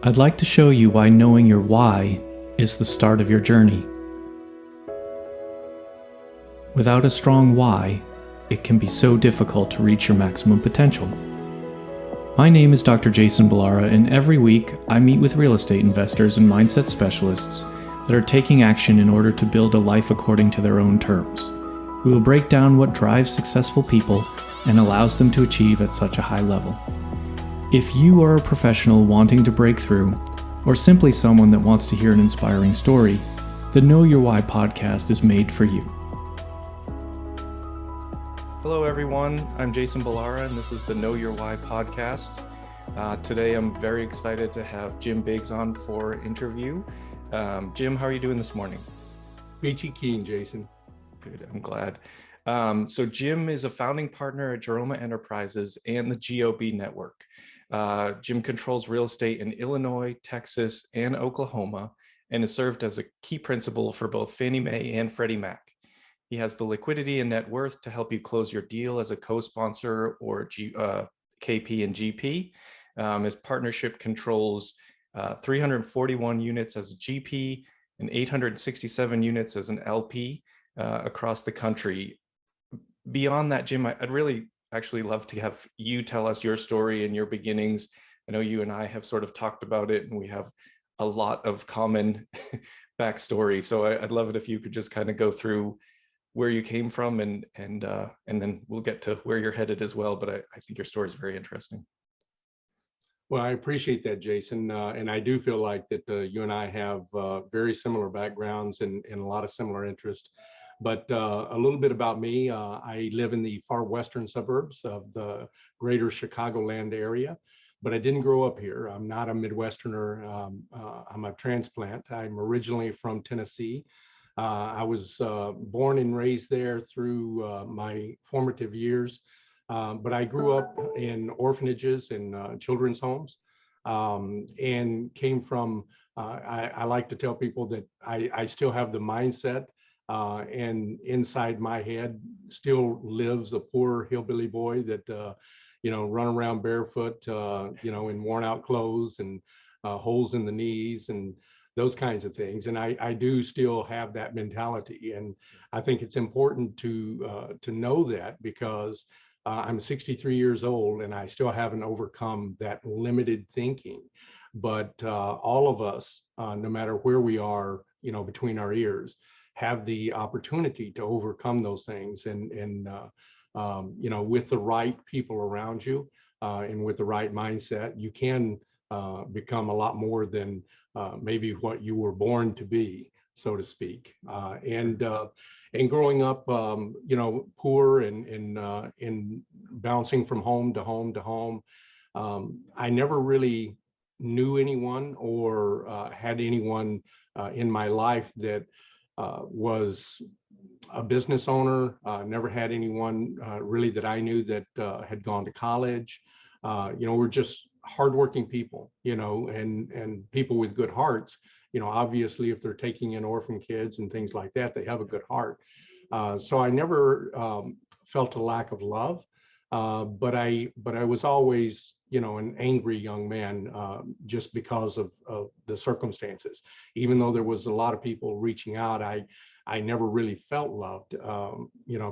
I'd like to show you why knowing your why is the start of your journey. Without a strong why, it can be so difficult to reach your maximum potential. My name is Dr. Jason Balara, and every week I meet with real estate investors and mindset specialists that are taking action in order to build a life according to their own terms. We will break down what drives successful people and allows them to achieve at such a high level. If you are a professional wanting to break through, or simply someone that wants to hear an inspiring story, the Know Your Why podcast is made for you. Hello everyone, I'm Jason Balara and this is the Know Your Why podcast. Today I'm very excited to have JimBiggs on for interview. Jim, how are you doing this morning? Peachy keen, Jason. Good, I'm glad. So Jim is a founding partner at Jeroma Enterprises and the GOB Network. Jim controls real estate in Illinois, Texas, and Oklahoma, and has served as a key principal for both Fannie Mae and Freddie Mac. He has the liquidity and net worth to help you close your deal as a co-sponsor or KP and GP. His partnership controls 341 units as a GP and 867 units as an LP across the country. Beyond that, Jim, I'd really actually love to have you tell us your story and your beginnings. I know you and I have sort of talked about it and we have a lot of common backstory. So I'd love it if you could just kind of go through where you came from and then we'll get to where you're headed as well. But I think your story is very interesting. Well, I appreciate that, Jason. And I do feel like that you and I have very similar backgrounds and a lot of similar interests. But a little bit about me, I live in the far western suburbs of the greater Chicagoland area, but I didn't grow up here. I'm not a Midwesterner. I'm a transplant. I'm originally from Tennessee. I was born and raised there through my formative years, but I grew up in orphanages and children's homes and came from, I like to tell people that I still have the mindset and inside my head still lives a poor hillbilly boy that, run around barefoot, in worn out clothes and holes in the knees and those kinds of things. And I do still have that mentality. And I think it's important to know that because I'm 63 years old and I still haven't overcome that limited thinking. But all of us, no matter where we are, between our ears, have the opportunity to overcome those things and with the right people around you and with the right mindset, you can become a lot more than maybe what you were born to be, so to speak. And growing up, poor and bouncing from home to home to home, I never really knew anyone or had anyone in my life that was a business owner. Never had anyone really that I knew that had gone to college. We're just hardworking people, and people with good hearts. Obviously, if they're taking in orphan kids and things like that, they have a good heart. So I never felt a lack of love, but I was always, an angry young man just because of the circumstances. Even though there was a lot of people reaching out, I never really felt loved,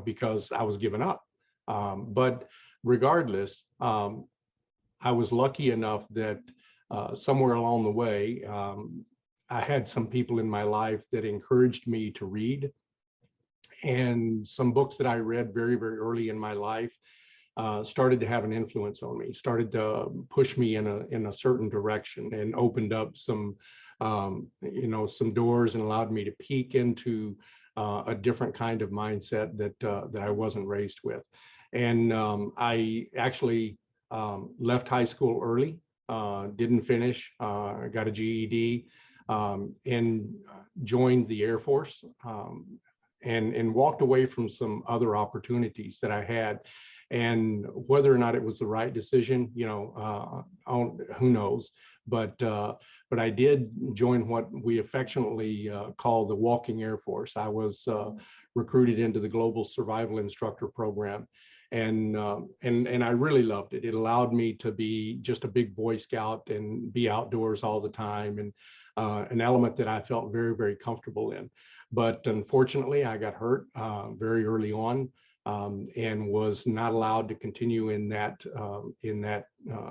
because I was given up. But regardless, I was lucky enough that somewhere along the way, I had some people in my life that encouraged me to read. And some books that I read very, very early in my life started to have an influence on me, started to push me in a certain direction and opened up some doors and allowed me to peek into a different kind of mindset that I wasn't raised with. And I actually left high school early, didn't finish, got a GED, and joined the Air Force, and walked away from some other opportunities that I had. And whether or not it was the right decision, who knows? But I did join what we affectionately call the Walking Air Force. I was recruited into the Global Survival Instructor Program. and I really loved it. It allowed me to be just a big Boy Scout and be outdoors all the time, and an element that I felt very, very comfortable in. But unfortunately, I got hurt very early on, and was not allowed to continue in that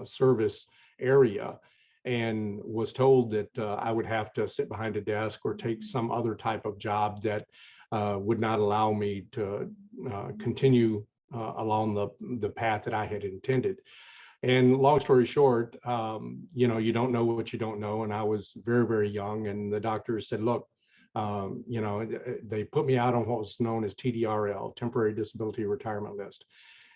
service area, and was told that I would have to sit behind a desk or take some other type of job that would not allow me to continue along the path that I had intended. And long story short, you don't know what you don't know. And I was very, very young. And the doctors said, look, they put me out on what was known as TDRL, Temporary Disability Retirement List.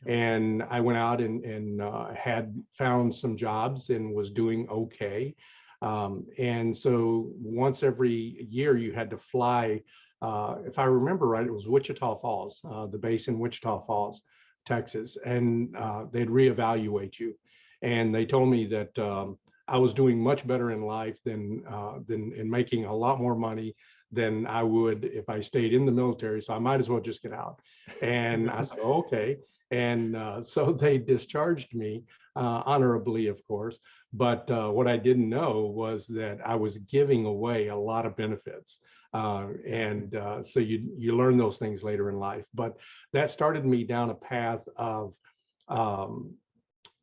And I went out and had found some jobs and was doing okay. And so once every year you had to fly, if I remember right, it was Wichita Falls, the base in Wichita Falls, Texas, and they'd reevaluate you. And they told me that I was doing much better in life than and making a lot more money than I would if I stayed in the military. So I might as well just get out. And I said, oh, okay. And so they discharged me honorably, of course. But what I didn't know was that I was giving away a lot of benefits. So you learn those things later in life. But that started me down a path of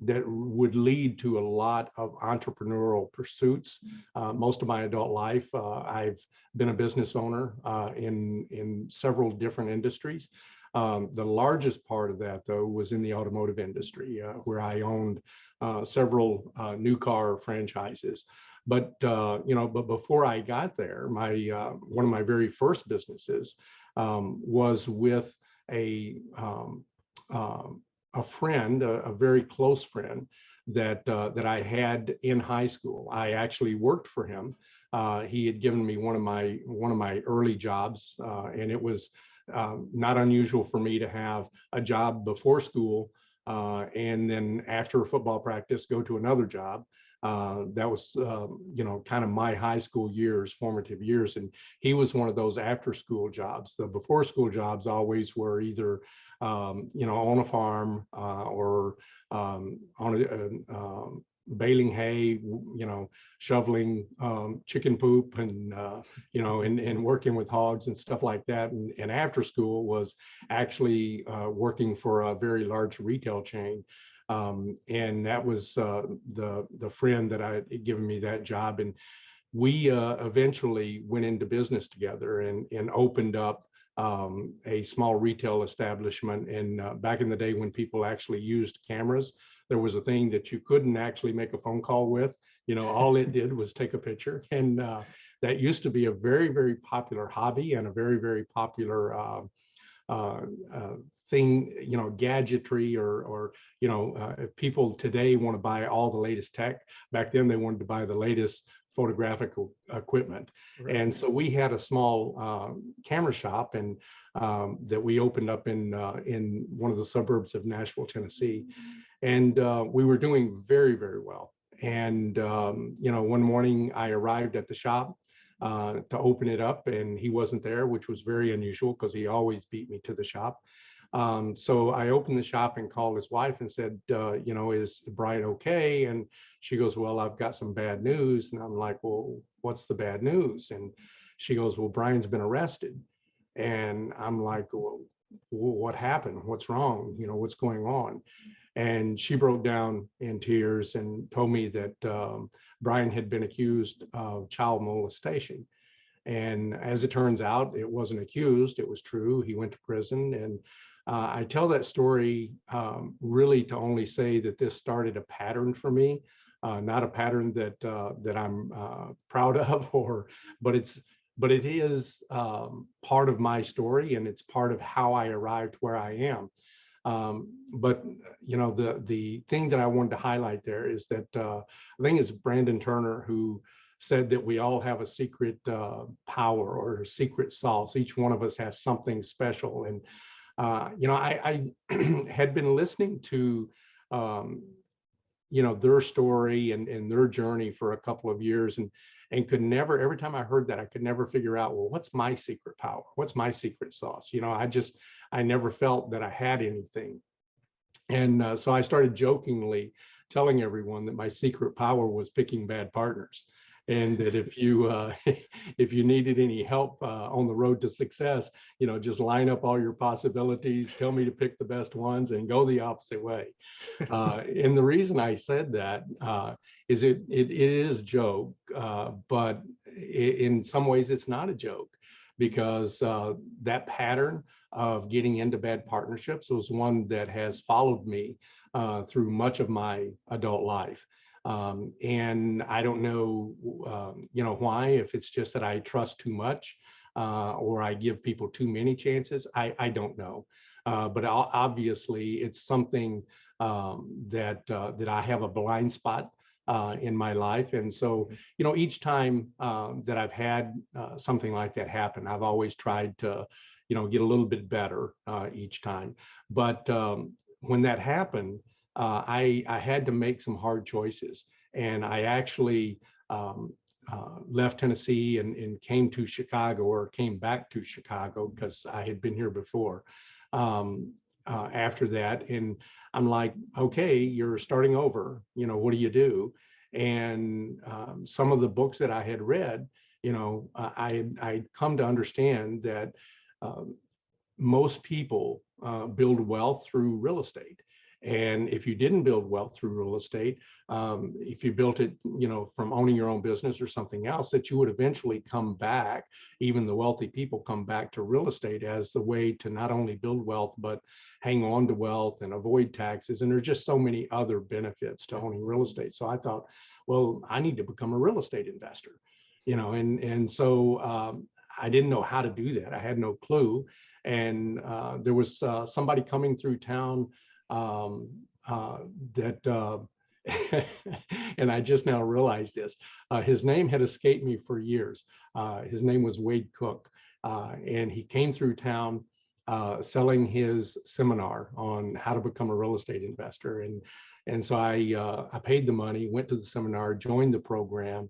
that would lead to a lot of entrepreneurial pursuits. Most of my adult life, I've been a business owner in several different industries. The largest part of that, though, was in the automotive industry, where I owned several new car franchises. But but before I got there, one of my very first businesses was with a friend, a very close friend that I had in high school. I actually worked for him. He had given me one of my early jobs, and it was not unusual for me to have a job before school, and then after football practice, go to another job. That was, kind of my high school years, formative years. And he was one of those after school jobs. The before school jobs always were either, on a farm or on baling hay, shoveling chicken poop and, and working with hogs and stuff like that. And after school was actually working for a very large retail chain. And that was the friend that had given me that job. And we eventually went into business together and opened up a small retail establishment. And back in the day when people actually used cameras, there was a thing that you couldn't actually make a phone call with. All it did was take a picture. And that used to be a very, very popular hobby and a very, very popular thing, gadgetry or if people today want to buy all the latest tech, back then they wanted to buy the latest photographic equipment. Right. And so we had a small camera shop and that we opened up in one of the suburbs of Nashville, Tennessee. And we were doing very, very well. And, one morning I arrived at the shop to open it up, and he wasn't there, which was very unusual because he always beat me to the shop. So I opened the shop and called his wife and said, is Brian okay? And she goes, well, I've got some bad news. And I'm like, well, what's the bad news? And she goes, well, Brian's been arrested. And I'm like, well, what happened? What's wrong? What's going on? And she broke down in tears and told me that Brian had been accused of child molestation. And as it turns out, it wasn't accused, it was true. He went to prison. And I tell that story really to only say that this started a pattern for me, not a pattern that I'm proud of, but it is part of my story, and it's part of how I arrived where I am. But the thing that I wanted to highlight there is that I think it's Brandon Turner who said that we all have a secret power or a secret sauce. Each one of us has something special. And I had been listening to their story and their journey for a couple of years, and could never, every time I heard that, I could never figure out, well, what's my secret power? What's my secret sauce? I never felt that I had anything. And so I started jokingly telling everyone that my secret power was picking bad partners, and that if you if you needed any help on the road to success, just line up all your possibilities, tell me to pick the best ones, and go the opposite way. And the reason I said that is it is joke, but in some ways it's not a joke, because that pattern of getting into bad partnerships was one that has followed me through much of my adult life. And I don't know, why, if it's just that I trust too much or I give people too many chances. I don't know. But obviously it's something that I have a blind spot in my life. And so, each time that I've had something like that happen, I've always tried to, get a little bit better each time. But when that happened, I had to make some hard choices. And I actually left Tennessee and came to Chicago, or came back to Chicago, because I had been here before. After that, and I'm like, okay, you're starting over, what do you do? And some of the books that I had read, I'd come to understand that most people build wealth through real estate. And if you didn't build wealth through real estate, if you built it, from owning your own business or something else, that you would eventually come back. Even the wealthy people come back to real estate as the way to not only build wealth, but hang on to wealth and avoid taxes. And there's just so many other benefits to owning real estate. So I thought, well, I need to become a real estate investor, and so I didn't know how to do that. I had no clue. And there was somebody coming through town that and I just now realized this. His name had escaped me for years. His name was Wade Cook, and he came through town selling his seminar on how to become a real estate investor. And so I paid the money, went to the seminar, joined the program.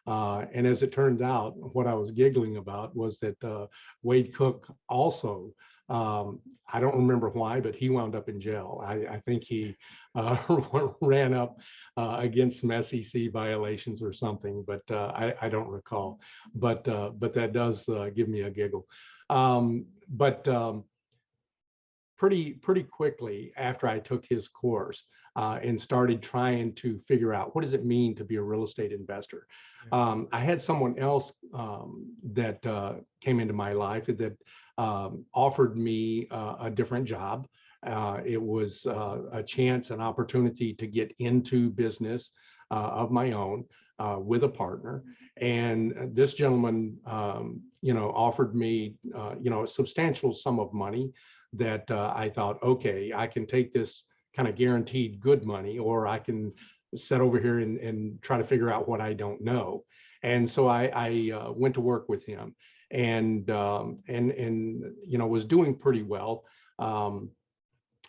And as it turned out, what I was giggling about was that Wade Cook also, I don't remember why, but he wound up in jail. I think he ran up against some SEC violations or something, but I don't recall. But that does give me a giggle. Pretty quickly after I took his course and started trying to figure out what does it mean to be a real estate investor. I had someone else that came into my life that offered me a different job. It was a chance, an opportunity to get into business of my own with a partner. And this gentleman, offered me, a substantial sum of money that I thought, okay, I can take this kind of guaranteed good money, or I can sit over here and try to figure out what I don't know. And so I went to work with him, and was doing pretty well.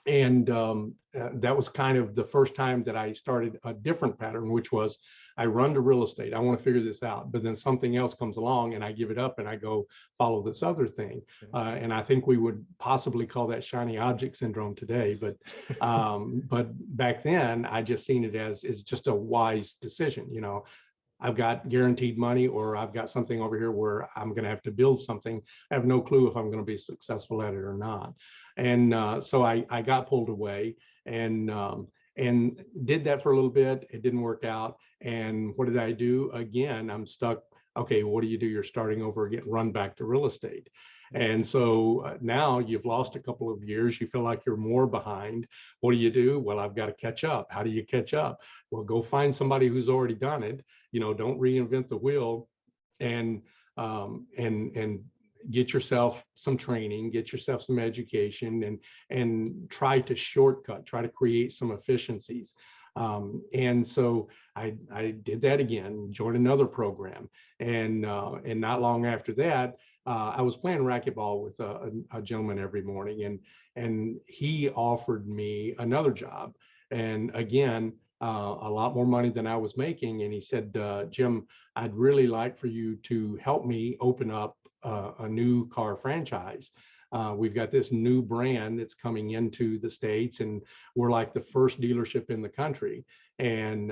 That was kind of the first time that I started a different pattern, which was I run to real estate. I want to figure this out, but then something else comes along and I give it up and I go follow this other thing. And I think we would possibly call that shiny object syndrome today. But back then I just seen it as just a wise decision. I've got guaranteed money, or I've got something over here where I'm going to have to build something. I have no clue if I'm going to be successful at it or not. And so I got pulled away and did that for a little bit. It didn't work out. And what did I do? Again, I'm stuck. Okay, what do? You're starting over again, run back to real estate. And so now you've lost a couple of years. You feel like you're more behind. What do? Well, I've got to catch up. How do you catch up? Well, go find somebody who's already done it. Don't reinvent the wheel, and get yourself some training, get yourself some education, and try to shortcut, try to create some efficiencies. And so I did that again, joined another program, and not long after that, I was playing racquetball with a gentleman every morning, and he offered me another job, and again, a lot more money than I was making. And he said, Jim, I'd really like for you to help me open up a new car franchise. we've got this new brand that's coming into the States, and we're like the first dealership in the country. And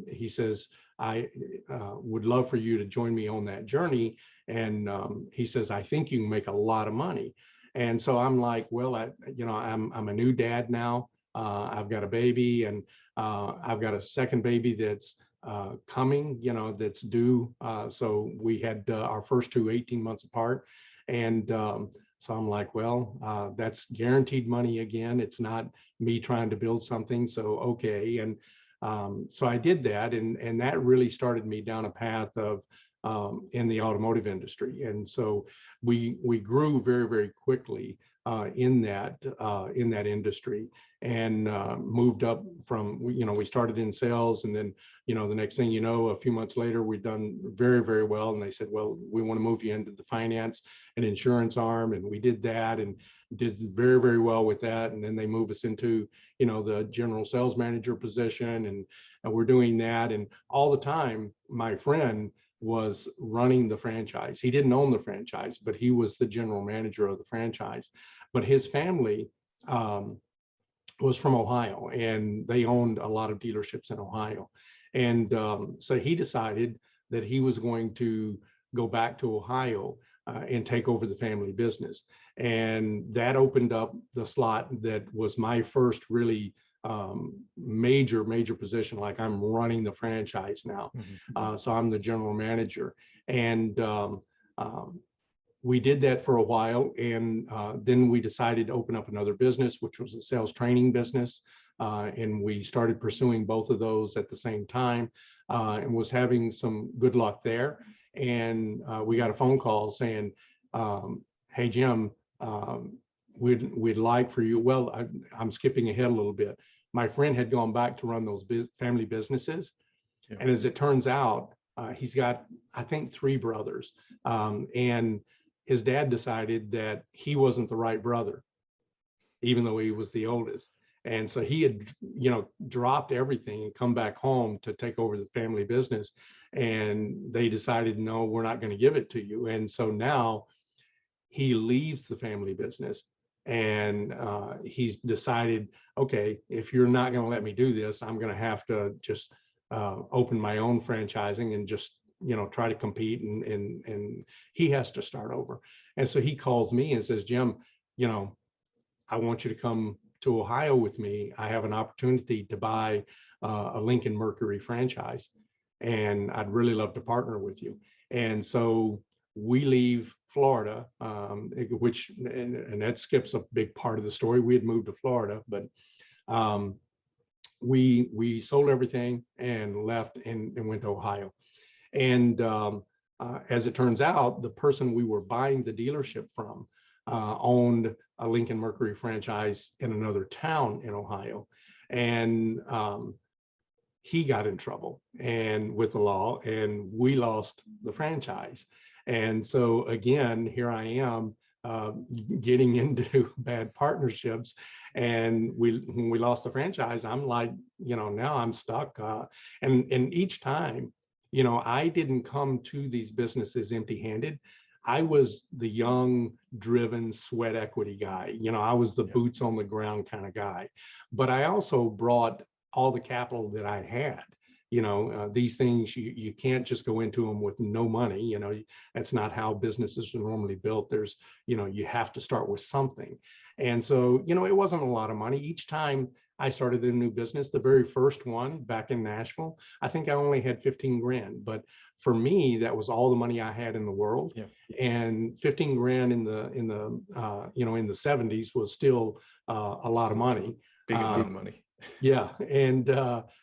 he says, I would love for you to join me on that journey. And he says, I think you can make a lot of money. And so I'm like, well, I'm a new dad now. I've got a baby, and I've got a second baby that's coming, that's due. So we had our first two 18 months apart. And so I'm like, well, that's guaranteed money again. It's not me trying to build something. So, okay. And so I did that. And that really started me down a path of in the automotive industry. And so we grew very, very quickly in that industry, and moved up from, we started in sales, and then, the next thing you know, a few months later, we've done very, very well. And they said, well, we want to move you into the finance and insurance arm. And we did that and did very, very well with that. And then they move us into, the general sales manager position, and we're doing that. And all the time, my friend was running the franchise. He didn't own the franchise, but he was the general manager of the franchise. But his family was from Ohio, and they owned a lot of dealerships in Ohio. And so he decided that he was going to go back to Ohio and take over the family business. And that opened up the slot that was my first really major position. Like, I'm running the franchise now. So I'm the general manager. And we did that for a while. And then we decided to open up another business, which was a sales training business. And we started pursuing both of those at the same time, and was having some good luck there. And we got a phone call saying, hey, Jim, we'd like for you. Well, I'm skipping ahead a little bit. My friend had gone back to run those family businesses. Yeah. And as it turns out, he's got, I think, 3 brothers. And his dad decided that he wasn't the right brother, even though he was the oldest. And so he had, dropped everything and come back home to take over the family business. And they decided, no, we're not going to give it to you. And so now he leaves the family business, and he's decided, okay, if you're not going to let me do this, I'm going to have to just open my own franchising and just, try to compete. And he has to start over. And so he calls me and says, Jim, I want you to come to Ohio with me. I have an opportunity to buy a Lincoln Mercury franchise, and I'd really love to partner with you. And so we leave Florida, which, and that skips a big part of the story. We had moved to Florida, but we sold everything and left and went to Ohio. And as it turns out, the person we were buying the dealership from owned a Lincoln Mercury franchise in another town in Ohio. And he got in trouble and with the law, and we lost the franchise. And so again, here I am getting into bad partnerships. And when we lost the franchise, I'm like, now I'm stuck. And each time, I didn't come to these businesses empty-handed. I was the young, driven, sweat equity guy. I was the boots on the ground kind of guy. But I also brought all the capital that I had. These things, you can't just go into them with no money. That's not how businesses are normally built. There's, you have to start with something. And so, it wasn't a lot of money. Each time I started a new business, the very first one back in Nashville, I think I only had 15 grand. But for me, that was all the money I had in the world. Yeah. And 15 grand in the in the 70s was still a lot of money. Big amount of money. Yeah. And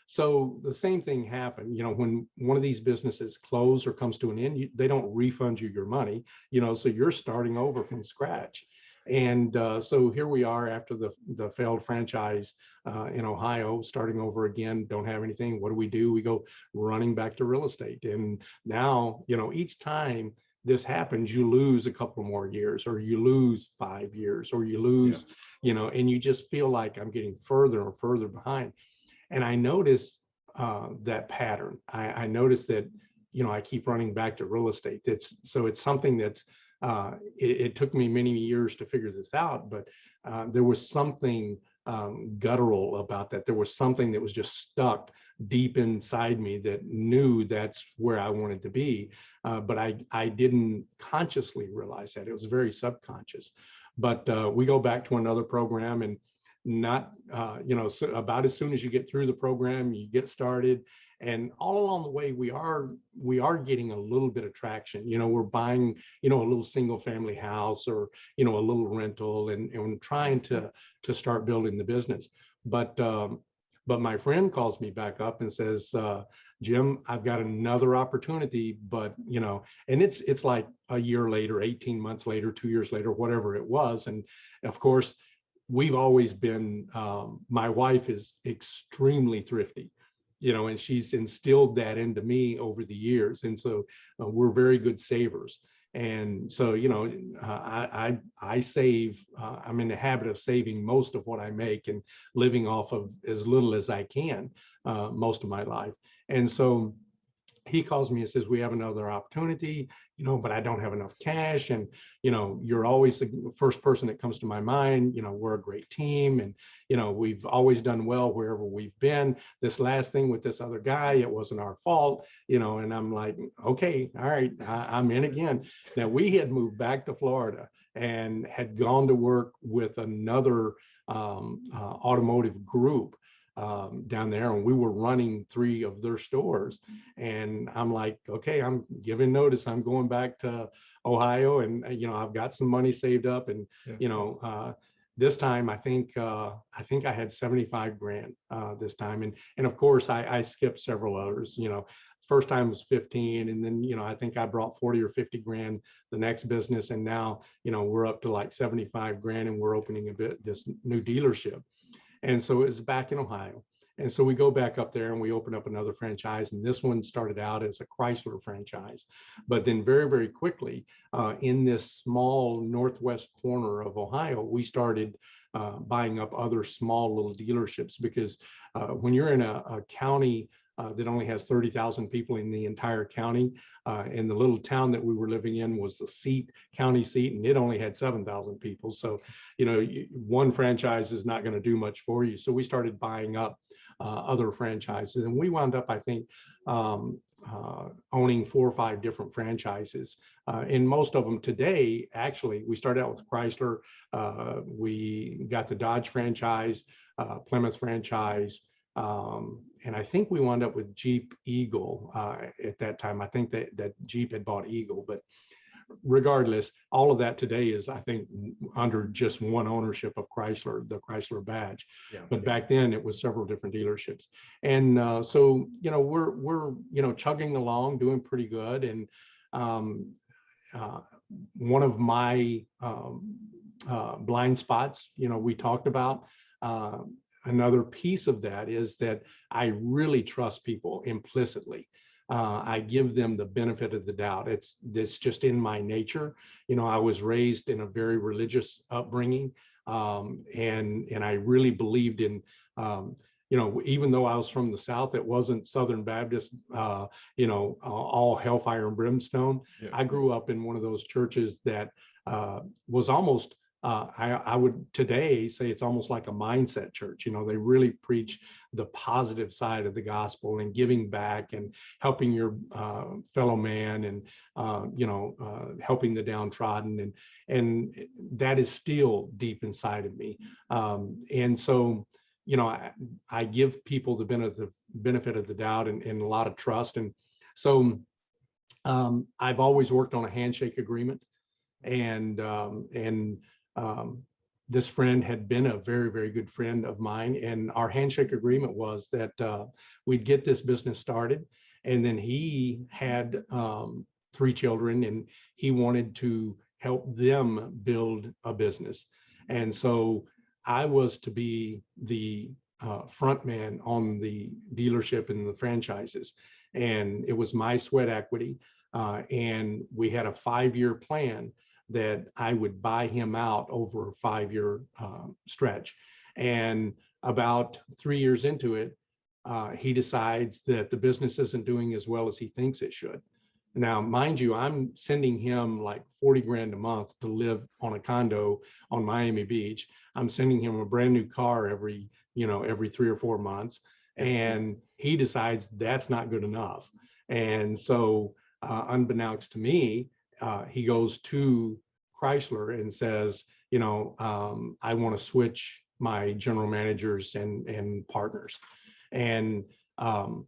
so the same thing happened, when one of these businesses close or comes to an end, they don't refund you your money, so you're starting over from scratch. And so here we are after the failed franchise in Ohio, starting over again, don't have anything. What do? We go running back to real estate. And now, each time this happens, you lose a couple more years, or you lose 5 years, or you lose, and you just feel like I'm getting further and further behind. And I notice that pattern. I notice that, I keep running back to real estate. It's something that's it took me many years to figure this out, but there was something guttural about that. There was something that was just stuck deep inside me that knew that's where I wanted to be. But I didn't consciously realize that. It was very subconscious. But we go back to another program, and not, so about as soon as you get through the program, you get started. And all along the way, we are getting a little bit of traction. We're buying, a little single family house, or, a little rental, and trying to start building the business. But my friend calls me back up and says, Jim, I've got another opportunity, but, and it's like a year later, 18 months later, 2 years later, whatever it was. And of course, we've always been, my wife is extremely thrifty, and she's instilled that into me over the years. And so we're very good savers. And so, I save, I'm in the habit of saving most of what I make and living off of as little as I can most of my life. And so he calls me and says, we have another opportunity, but I don't have enough cash. And, you're always the first person that comes to my mind. We're a great team, and, we've always done well wherever we've been. This last thing with this other guy, it wasn't our fault, and I'm like, okay, all right, I'm in again. Now, we had moved back to Florida and had gone to work with another automotive group down there, and we were running 3 of their stores. And I'm like, okay, I'm giving notice, I'm going back to Ohio, and I've got some money saved up. And this time I think I had 75 grand this time, and of course I skipped several others. First time was 15, and then I think I brought 40 or 50 grand the next business, and now we're up to like 75 grand, and we're opening this new dealership. And so it was back in Ohio. And so we go back up there and we open up another franchise. And this one started out as a Chrysler franchise. But then very, very quickly, in this small northwest corner of Ohio, we started buying up other small little dealerships, because when you're in a county that only has 30,000 people in the entire county, and the little town that we were living in was the county seat, and it only had 7,000 people. So, one franchise is not going to do much for you. So we started buying up other franchises, and we wound up, I think, owning 4 or 5 different franchises. And most of them today, actually, we started out with Chrysler. We got the Dodge franchise, Plymouth franchise, and I think we wound up with Jeep Eagle at that time. I think that Jeep had bought Eagle, but regardless, all of that today is, I think, under just one ownership of Chrysler, the Chrysler badge. Yeah, but back then it was several different dealerships. And so, we're chugging along, doing pretty good. And one of my blind spots, we talked about, another piece of that is that I really trust people implicitly. I give them the benefit of the doubt. It's just in my nature. I was raised in a very religious upbringing, and I really believed in, even though I was from the South, it wasn't Southern Baptist, all hellfire and brimstone. Yeah. I grew up in one of those churches that was almost, I would today say it's almost like a mindset church. They really preach the positive side of the gospel and giving back and helping your fellow man, and helping the downtrodden, and that is still deep inside of me. And so, I give people the benefit of the doubt and a lot of trust. And so I've always worked on a handshake agreement, and this friend had been a very, very good friend of mine. And our handshake agreement was that we'd get this business started. And then he had 3 children, and he wanted to help them build a business. And so I was to be the front man on the dealership and the franchises. And it was my sweat equity. And we had a 5-year plan that I would buy him out over a 5-year stretch. And about 3 years into it, he decides that the business isn't doing as well as he thinks it should. Now, mind you, I'm sending him like 40 grand a month to live on a condo on Miami Beach. I'm sending him a brand new car every 3 or 4 months. And he decides that's not good enough. And so unbeknownst to me, he goes to Chrysler and says, I want to switch my general managers and partners. And I'm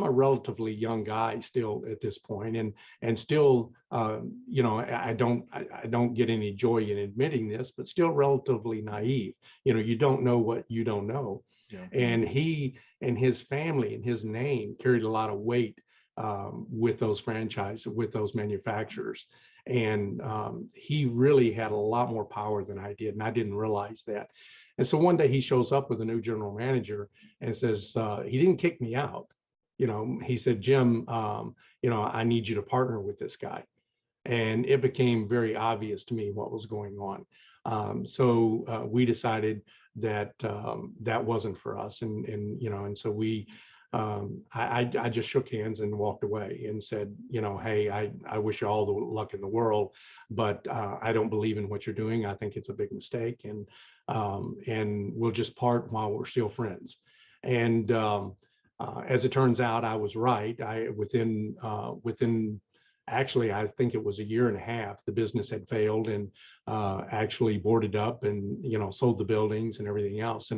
a relatively young guy still at this point, and still, I don't get any joy in admitting this, but still relatively naive. You don't know what you don't know. Yeah. And he and his family and his name carried a lot of weight with those franchises, with those manufacturers. And he really had a lot more power than I did, and I didn't realize that. And so one day he shows up with a new general manager and says, he didn't kick me out. He said, Jim, I need you to partner with this guy. And it became very obvious to me what was going on. So we decided that that wasn't for us. And so we, I just shook hands and walked away and said, hey, I wish you all the luck in the world, but I don't believe in what you're doing. I think it's a big mistake, and we'll just part while we're still friends. And as it turns out, I was right. Within actually, I think it was a year and a half, the business had failed and actually boarded up and, sold the buildings and everything else.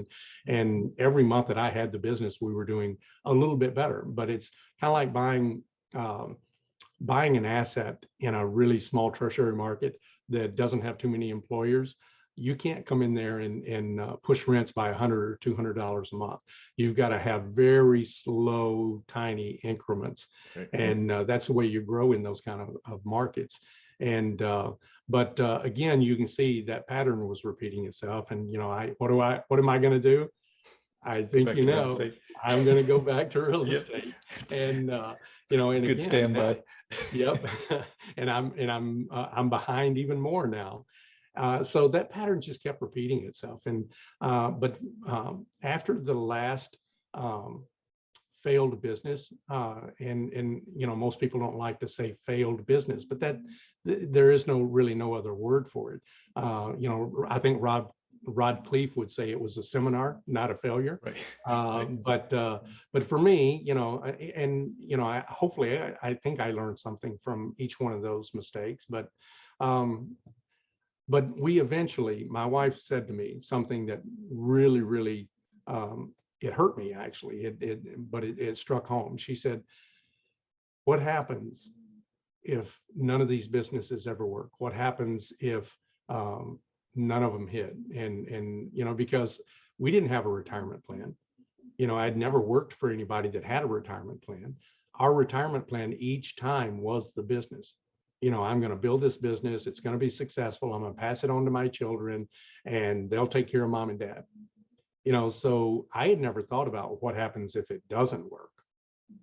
And every month that I had the business, we were doing a little bit better. But it's kind of like buying an asset in a really small tertiary market that doesn't have too many employers. You can't come in there and push rents by $100 or $200 a month. You've got to have very slow, tiny increments. Right. And that's the way you grow in those kind of markets. And but again, you can see that pattern was repeating itself. And what am I going to do? I think I'm going to go back to real estate. And and good again, standby. Yep. And I'm behind even more now. So that pattern just kept repeating itself. And but after the last failed business, and most people don't like to say failed business, but that there is really no other word for it. I think Rod Cleef would say it was a seminar, not a failure. Right. But for me, hopefully I think I learned something from each one of those mistakes. But we eventually, my wife said to me something that really, really, it hurt me actually, but it struck home. She said, what happens if none of these businesses ever work? What happens if none of them hit? And because we didn't have a retirement plan. I'd never worked for anybody that had a retirement plan. Our retirement plan each time was the business. I'm going to build this business. It's going to be successful. I'm going to pass it on to my children, and they'll take care of mom and dad. So I had never thought about what happens if it doesn't work.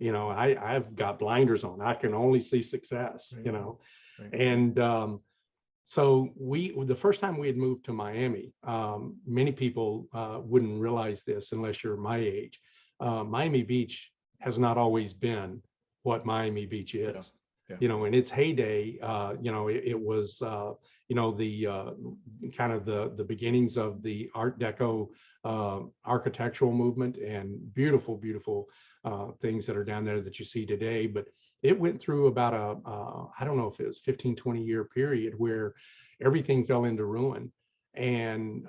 I've got blinders on. I can only see success, Right. And so the first time we had moved to Miami, many people wouldn't realize this unless you're my age. Miami Beach has not always been what Miami Beach is. Yeah. In its heyday, it was, the kind of the beginnings of the Art Deco architectural movement, and beautiful, beautiful things that are down there that you see today. But it went through about I don't know if it was 15-20 year period where everything fell into ruin. And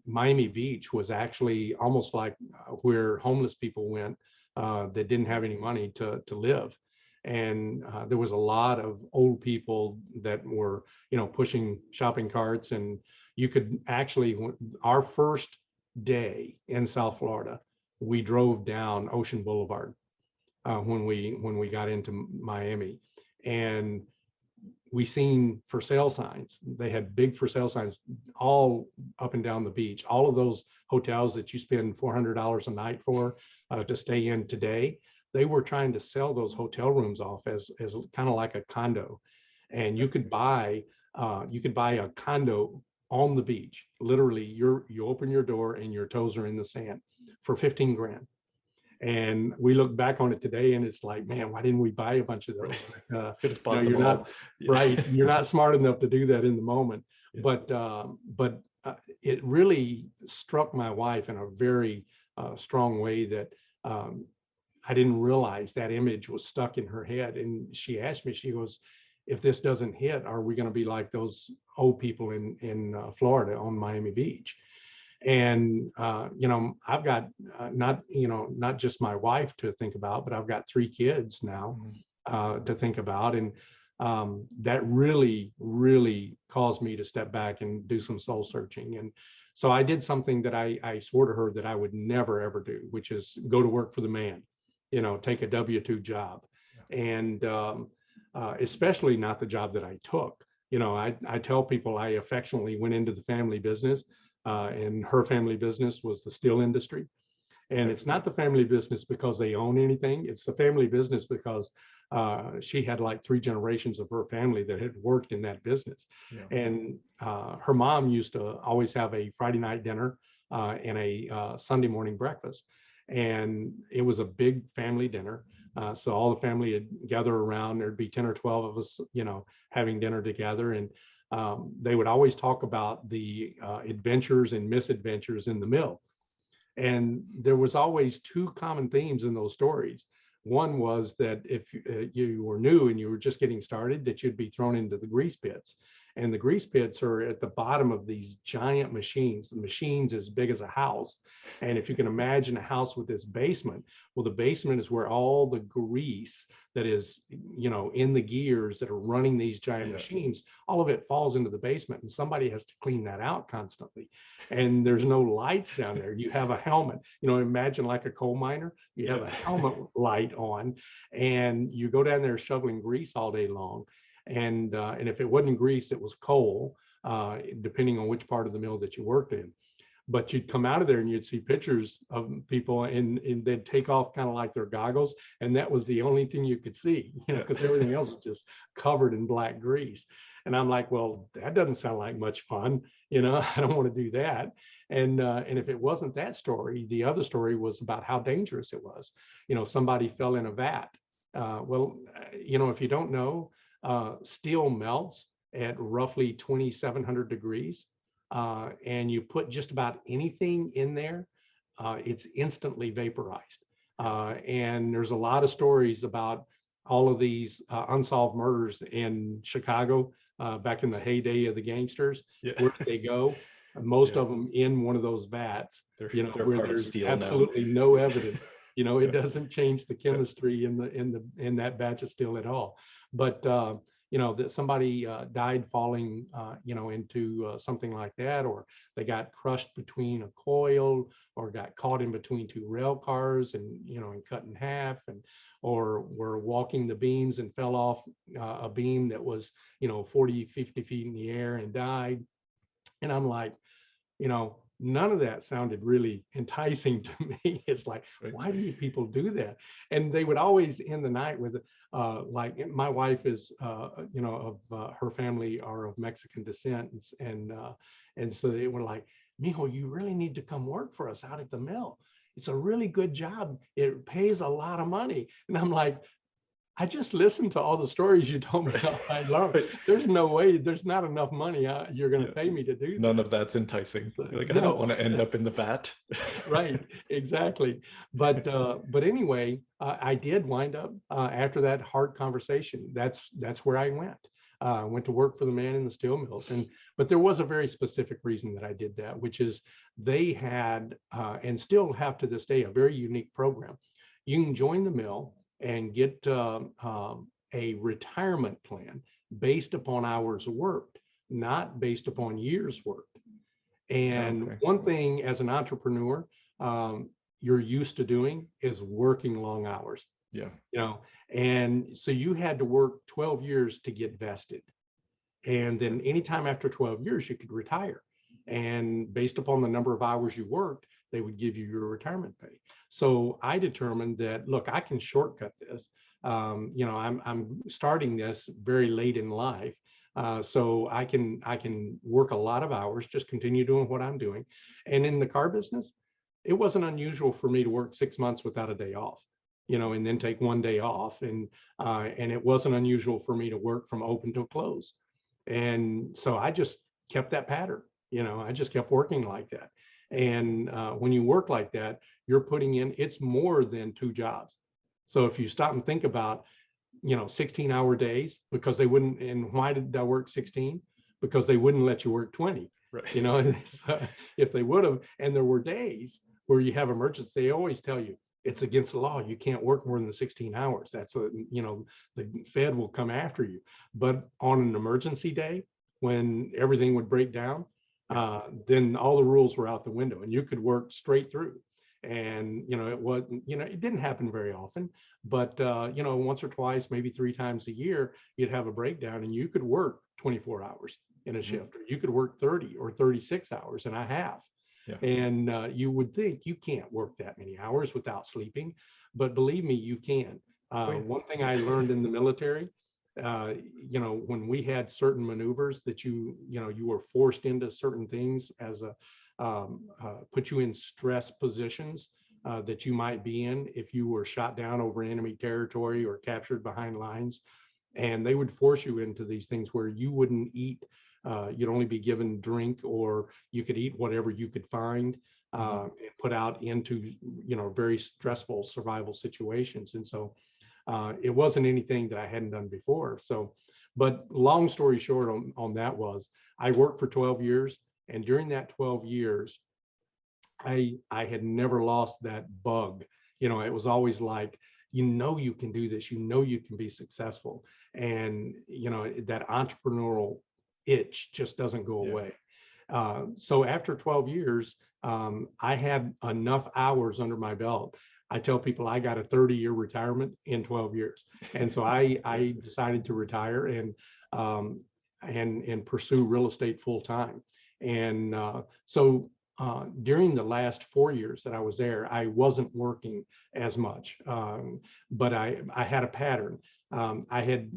Miami Beach was actually almost like where homeless people went that didn't have any money to live. And there was a lot of old people that were, pushing shopping carts. And you could actually, our first day in South Florida, we drove down Ocean Boulevard when we got into Miami, and we seen for sale signs. They had big for sale signs all up and down the beach. All of those hotels that you spend $400 a night for to stay in today, they were trying to sell those hotel rooms off as kind of like a condo. And you could buy a condo on the beach. Literally, you open your door and your toes are in the sand for 15 grand. And we look back on it today and it's like, man, why didn't we buy a bunch of those? Could have bought them you're all. not right. You're not smart enough to do that in the moment. Yeah. But it really struck my wife in a very strong way that I didn't realize that image was stuck in her head. And she asked me, she goes, if this doesn't hit, are we going to be like those old people in Florida on Miami Beach? And I've got not just my wife to think about, but I've got 3 kids now to think about. And that really caused me to step back and do some soul searching. And so I did something that I swore to her that I would never ever do, which is go to work for the man, take a W-2 job. And especially not the job that I took. I tell people I affectionately went into the family business, and her family business was the steel industry. And it's not the family business because they own anything. It's the family business because she had like 3 generations of her family that had worked in that business. Yeah. And her mom used to always have a Friday night dinner and a Sunday morning breakfast. And it was a big family dinner. So all the family would gather around. There'd be 10 or 12 of us, having dinner together. And they would always talk about the adventures and misadventures in the mill. And there was always 2 common themes in those stories. One was that if you were new and you were just getting started, that you'd be thrown into the grease pits. And the grease pits are at the bottom of these giant machines, the machines as big as a house. And if you can imagine a house with this basement, well, the basement is where all the grease that is, in the gears that are running these giant machines, all of it falls into the basement and somebody has to clean that out constantly. And there's no lights down there. You have a helmet, imagine like a coal miner, you have a helmet light on and you go down there shoveling grease all day long. And if it wasn't grease, it was coal, depending on which part of the mill that you worked in. But you'd come out of there and you'd see pictures of people and they'd take off kind of like their goggles. And that was the only thing you could see, because everything else was just covered in black grease. And I'm like, well, that doesn't sound like much fun. I don't want to do that. And if it wasn't that story, the other story was about how dangerous it was. Somebody fell in a vat. If you don't know, steel melts at roughly 2,700 degrees. And you put just about anything in there, it's instantly vaporized. And there's a lot of stories about all of these unsolved murders in Chicago back in the heyday of the gangsters. Where they go, most of them in one of those vats, they're where there's absolutely no evidence. It doesn't change the chemistry in that batch of steel at all. But that somebody died falling, into something like that, or they got crushed between a coil, or got caught in between 2 rail cars and cut in half, or were walking the beams and fell off a beam that was 40, 50 feet in the air and died. And I'm like, none of that sounded really enticing to me. It's like, why do you people do that? And they would always end the night with, like, my wife is, of her family are of Mexican descent, and so they were like, Mijo, you really need to come work for us out at the mill. It's a really good job. It pays a lot of money. And I'm like, I just listened to all the stories you told me all night long. There's no way, there's not enough money you're going to pay me to do that. None of that's enticing. Like, I don't want to end up in the vat. Right, exactly. But anyway, I did wind up after that hard conversation. That's where I went. I went to work for the man in the steel mills. But there was a very specific reason that I did that, which is they had, and still have to this day, a very unique program. You can join the mill and get a retirement plan based upon hours worked, not based upon years worked. And one thing as an entrepreneur, you're used to doing is working long hours. And so you had to work 12 years to get vested. And then anytime after 12 years, you could retire. And based upon the number of hours you worked, they would give you your retirement pay. So I determined that, look, I can shortcut this. I'm starting this very late in life. So I can work a lot of hours, just continue doing what I'm doing. And in the car business, it wasn't unusual for me to work 6 months without a day off, and then take one day off. And it wasn't unusual for me to work from open to close. And so I just kept that pattern. I just kept working like that. And when you work like that, you're putting in, it's more than two jobs. So if you stop and think about, 16-hour days, because they wouldn't, and why did I work 16? Because they wouldn't let you work 20. Right. So if they would have, and there were days where you have emergency, they always tell you it's against the law. You can't work more than 16 hours. That's the Fed will come after you. But on an emergency day, when everything would break down, then all the rules were out the window, and you could work straight through. And it didn't happen very often, but once or twice, maybe 3 times a year, you'd have a breakdown, and you could work 24 hours in a shift, or you could work 30 or 36 hours, and I have. Yeah. And you would think you can't work that many hours without sleeping, but believe me, you can. One thing I learned in the military, when we had certain maneuvers that you were forced into certain things as a put you in stress positions that you might be in if you were shot down over enemy territory or captured behind lines. And they would force you into these things where you wouldn't eat. You'd only be given drink, or you could eat whatever you could find and put out into, very stressful survival situations. And so it wasn't anything that I hadn't done before. So, but long story short on that was, I worked for 12 years. And during that 12 years, I had never lost that bug. It was always like, you can do this, you can be successful. And, that entrepreneurial itch just doesn't go away. So after 12 years, I had enough hours under my belt. I tell people I got a 30-year retirement in 12 years. And so I decided to retire and pursue real estate full time. And so during the last 4 years that I was there, I wasn't working as much, but I had a pattern. I had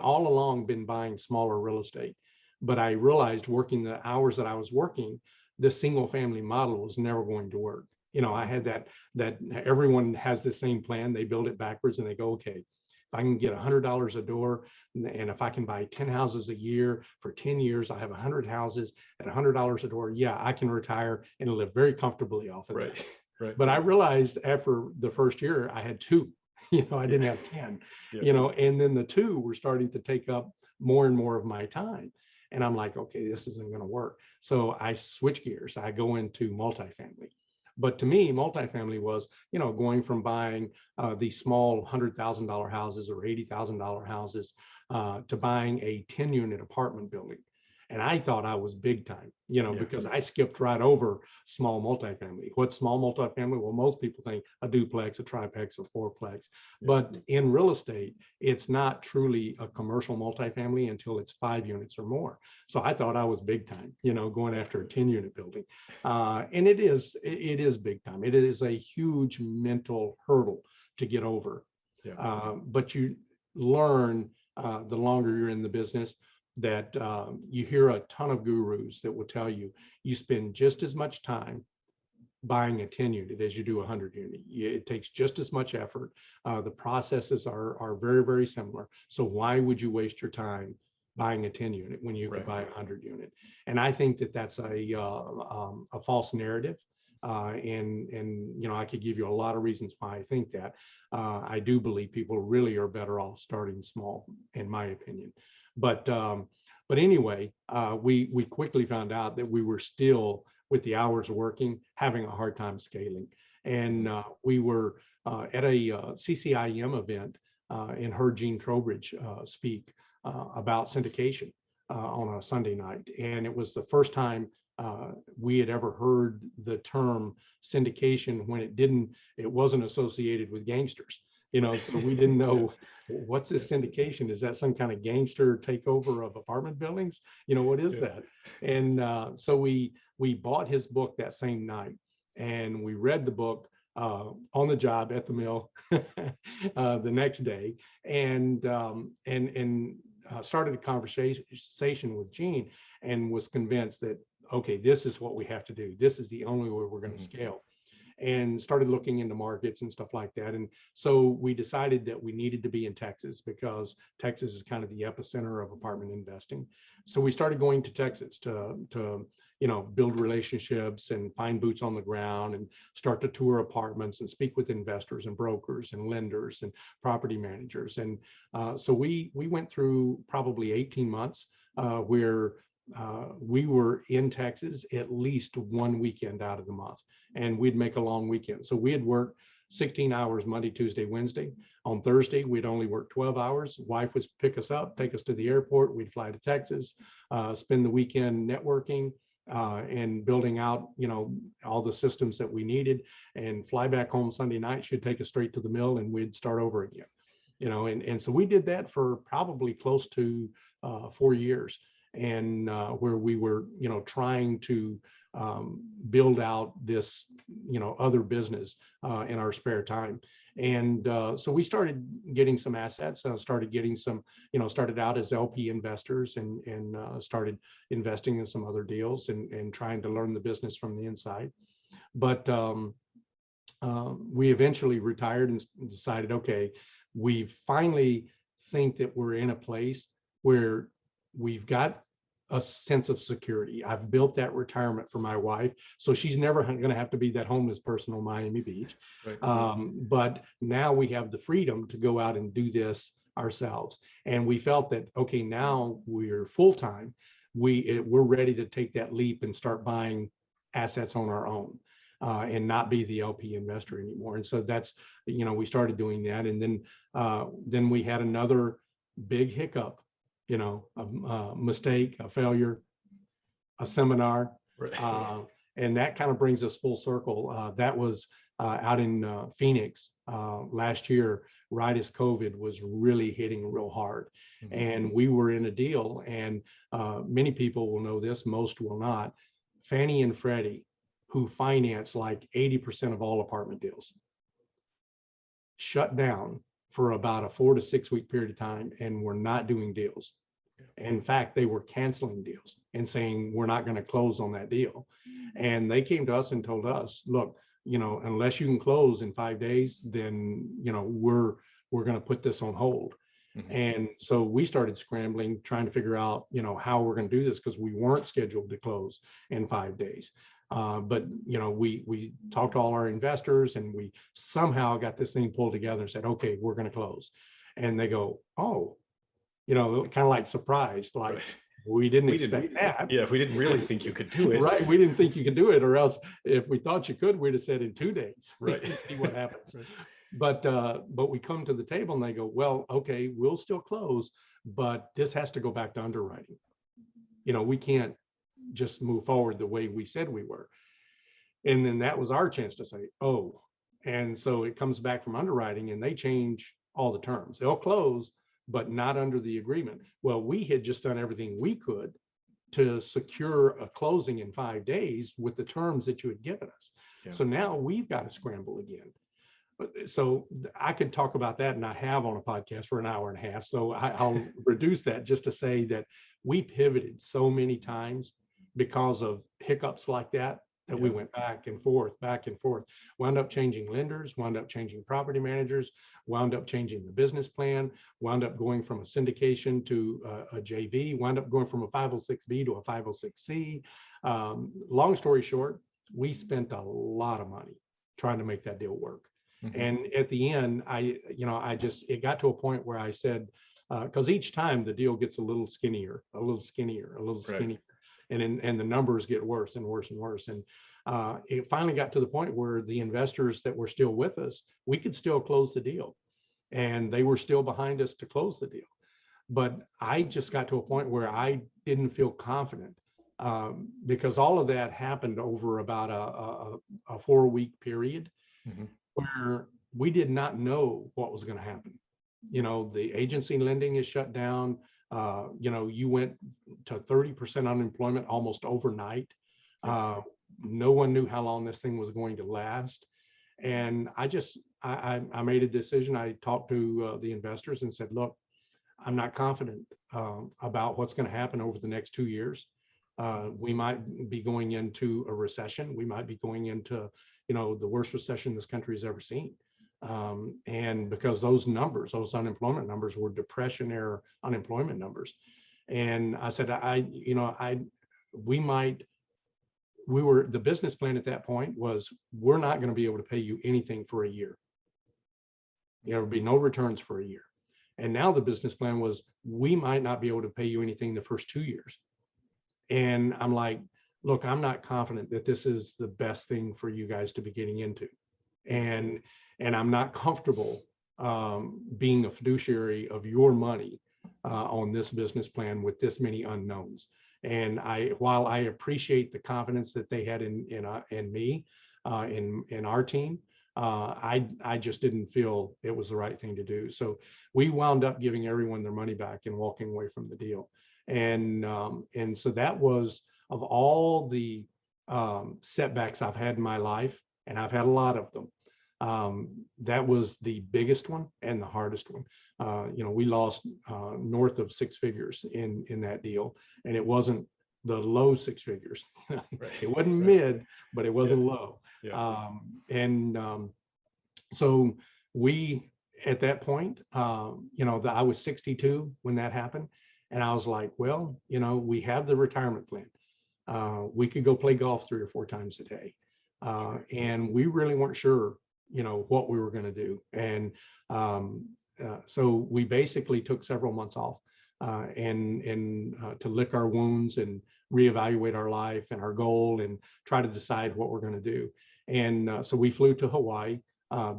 all along been buying smaller real estate, but I realized working the hours that I was working, the single family model was never going to work. I had that everyone has the same plan. They build it backwards and they go, okay, if I can get $100 a door, and if I can buy 10 houses a year for 10 years, I have 100 houses at $100 a door. Yeah, I can retire and live very comfortably off of that. Right. But I realized after the first year, I had 2. I didn't have 10. And then the 2 were starting to take up more and more of my time. And I'm like, okay, this isn't going to work. So I switch gears. I go into multifamily. But to me, multifamily was, going from buying these small $100,000 houses or $80,000 houses to buying a 10-unit apartment building. And I thought I was big time, because I skipped right over small multifamily. What's small multifamily? Well, most people think a duplex, a triplex, a fourplex. But in real estate, it's not truly a commercial multifamily until it's 5 units or more. So I thought I was big time, going after a 10-unit building. And it is big time. It is a huge mental hurdle to get over. But you learn the longer you're in the business, that you hear a ton of gurus that will tell you spend just as much time buying a 10-unit as you do a 100-unit. It takes just as much effort. The processes are very, very similar. So why would you waste your time buying a 10-unit when you could buy a 100-unit? And I think that that's a false narrative. And I could give you a lot of reasons why I think that. I do believe people really are better off starting small, in my opinion. But anyway, we quickly found out that we were still, with the hours working, having a hard time scaling. And we were at a CCIM event and heard Gene Trowbridge speak about syndication on a Sunday night. And it was the first time we had ever heard the term syndication when it wasn't associated with gangsters. So we didn't know what's this syndication? Is that some kind of gangster takeover of apartment buildings? What is that? And so we bought his book that same night, and we read the book on the job at the mill the next day, and started a conversation with Gene, and was convinced that, okay, this is what we have to do. This is the only way we're going to scale. and started looking into markets and stuff like that. And so we decided that we needed to be in Texas because Texas is kind of the epicenter of apartment investing. So we started going to Texas to build relationships and find boots on the ground and start to tour apartments and speak with investors and brokers and lenders and property managers. And so we went through probably 18 months where we were in Texas at least one weekend out of the month, and we'd make a long weekend. So we had worked 16 hours Monday, Tuesday, Wednesday. On Thursday, we'd only work 12 hours. Wife would pick us up, take us to the airport. We'd fly to Texas, spend the weekend networking and building out, all the systems that we needed, and fly back home Sunday night. She'd take us straight to the mill, and we'd start over again. And so we did that for probably close to 4 years, and where we were, trying to build out this, other business in our spare time. And so we started getting some assets, started getting some, started out as LP investors and started investing in some other deals and trying to learn the business from the inside. But we eventually retired and decided, okay, we finally think that we're in a place where we've got a sense of security. I've built that retirement for my wife, so she's never going to have to be that homeless person on Miami Beach. Right. But now we have the freedom to go out and do this ourselves. And we felt that, okay, now we're full-time. We're ready to take that leap and start buying assets on our own. And not be the LP investor anymore. And so that's, we started doing that. And then we had another big hiccup, a mistake, a failure, a seminar. Right. And that kind of brings us full circle. That was out in Phoenix last year, right as COVID was really hitting real hard. Mm-hmm. And we were in a deal, and many people will know this, most will not. Fannie and Freddie, who finance like 80% of all apartment deals, shut down for about a 4 to 6 week period of time and were not doing deals. In fact, they were canceling deals and saying, we're not going to close on that deal. And they came to us and told us, look, unless you can close in 5 days, then, we're going to put this on hold. Mm-hmm. And so we started scrambling, trying to figure out, how we're going to do this, because we weren't scheduled to close in 5 days. But we talked to all our investors, and we somehow got this thing pulled together and said, okay, we're going to close. And they go, oh, kind of like surprised, like, right. We didn't expect that. Yeah, we didn't really think you could do it. Right, we didn't think you could do it, or else if we thought you could, we'd have said in 2 days. Right. See what happens. Right. But we come to the table and they go, well, okay, we'll still close, but this has to go back to underwriting. We can't just move forward the way we said we were. And then that was our chance to say, oh. And so it comes back from underwriting, and they change all the terms. They'll close, but not under the agreement. Well, we had just done everything we could to secure a closing in 5 days with the terms that you had given us. Yeah. So now we've got to scramble again. So I could talk about that, and I have on a podcast for an hour and a half. So I'll reduce that just to say that we pivoted so many times because of hiccups like that. Yeah. We went back and forth, wound up changing lenders, wound up changing property managers, wound up changing the business plan, wound up going from a syndication to a JV, wound up going from a 506B to a 506C. Long story short, we spent a lot of money trying to make that deal work. Mm-hmm. And at the end, it got to a point where I said, because each time the deal gets a little skinnier. Right. And the numbers get worse and worse and worse. And it finally got to the point where the investors that were still with us, we could still close the deal. And they were still behind us to close the deal. But I just got to a point where I didn't feel confident because all of that happened over about a 4-week period. Mm-hmm. Where we did not know what was going to happen. The agency lending is shut down. You went to 30% unemployment almost overnight. No one knew how long this thing was going to last. And I made a decision. I talked to the investors and said, look, I'm not confident about what's going to happen over the next 2 years. We might be going into a recession. We might be going into, the worst recession this country has ever seen. And because those numbers, those unemployment numbers were depression era unemployment numbers. And I said, the business plan at that point was, we're not going to be able to pay you anything for a year. There would be no returns for a year. And now the business plan was, we might not be able to pay you anything the first 2 years. And I'm like, look, I'm not confident that this is the best thing for you guys to be getting into. And I'm not comfortable being a fiduciary of your money on this business plan with this many unknowns. And while I appreciate the confidence that they had in me, in our team, I just didn't feel it was the right thing to do. So we wound up giving everyone their money back and walking away from the deal. And so that was, of all the setbacks I've had in my life, and I've had a lot of them, that was the biggest one and the hardest one. We lost north of 6 figures in that deal, and it wasn't the low 6 figures. Right. It wasn't mid, but it wasn't low. Yeah. So we, at that point, I was 62 when that happened, and I was like, well, we have the retirement plan. We could go play golf 3 or 4 times a day, and we really weren't sure what we were going to do. And so we basically took several months off and to lick our wounds and reevaluate our life and our goal and try to decide what we're going to do. And so we flew to Hawaii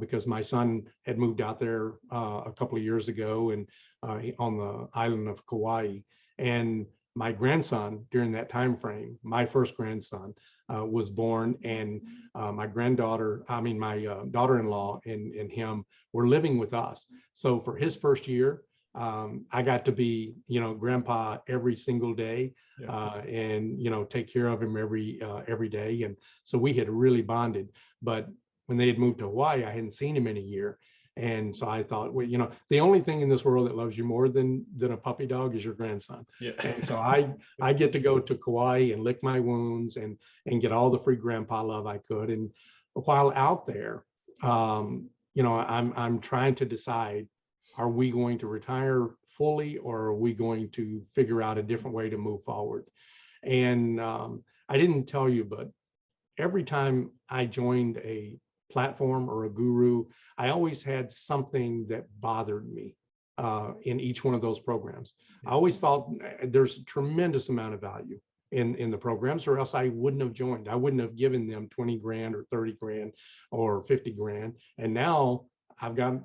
because my son had moved out there a couple of years ago, and on the island of Kauai. And my grandson, during that time frame, my first grandson, was born, and my daughter-in-law and him were living with us. So for his first year, I got to be, grandpa every single day, and take care of him every day. And so we had really bonded. But when they had moved to Hawaii, I hadn't seen him in a year. And so I thought, well, the only thing in this world that loves you more than a puppy dog is your grandson. Yeah. And so I get to go to Kauai and lick my wounds and get all the free grandpa love I could. And while out there, I'm trying to decide, are we going to retire fully, or are we going to figure out a different way to move forward? And I didn't tell you, but every time I joined a platform or a guru, I always had something that bothered me in each one of those programs. I always thought there's a tremendous amount of value in the programs, or else I wouldn't have joined. I wouldn't have given them 20 grand or 30 grand or 50 grand. And now I've got,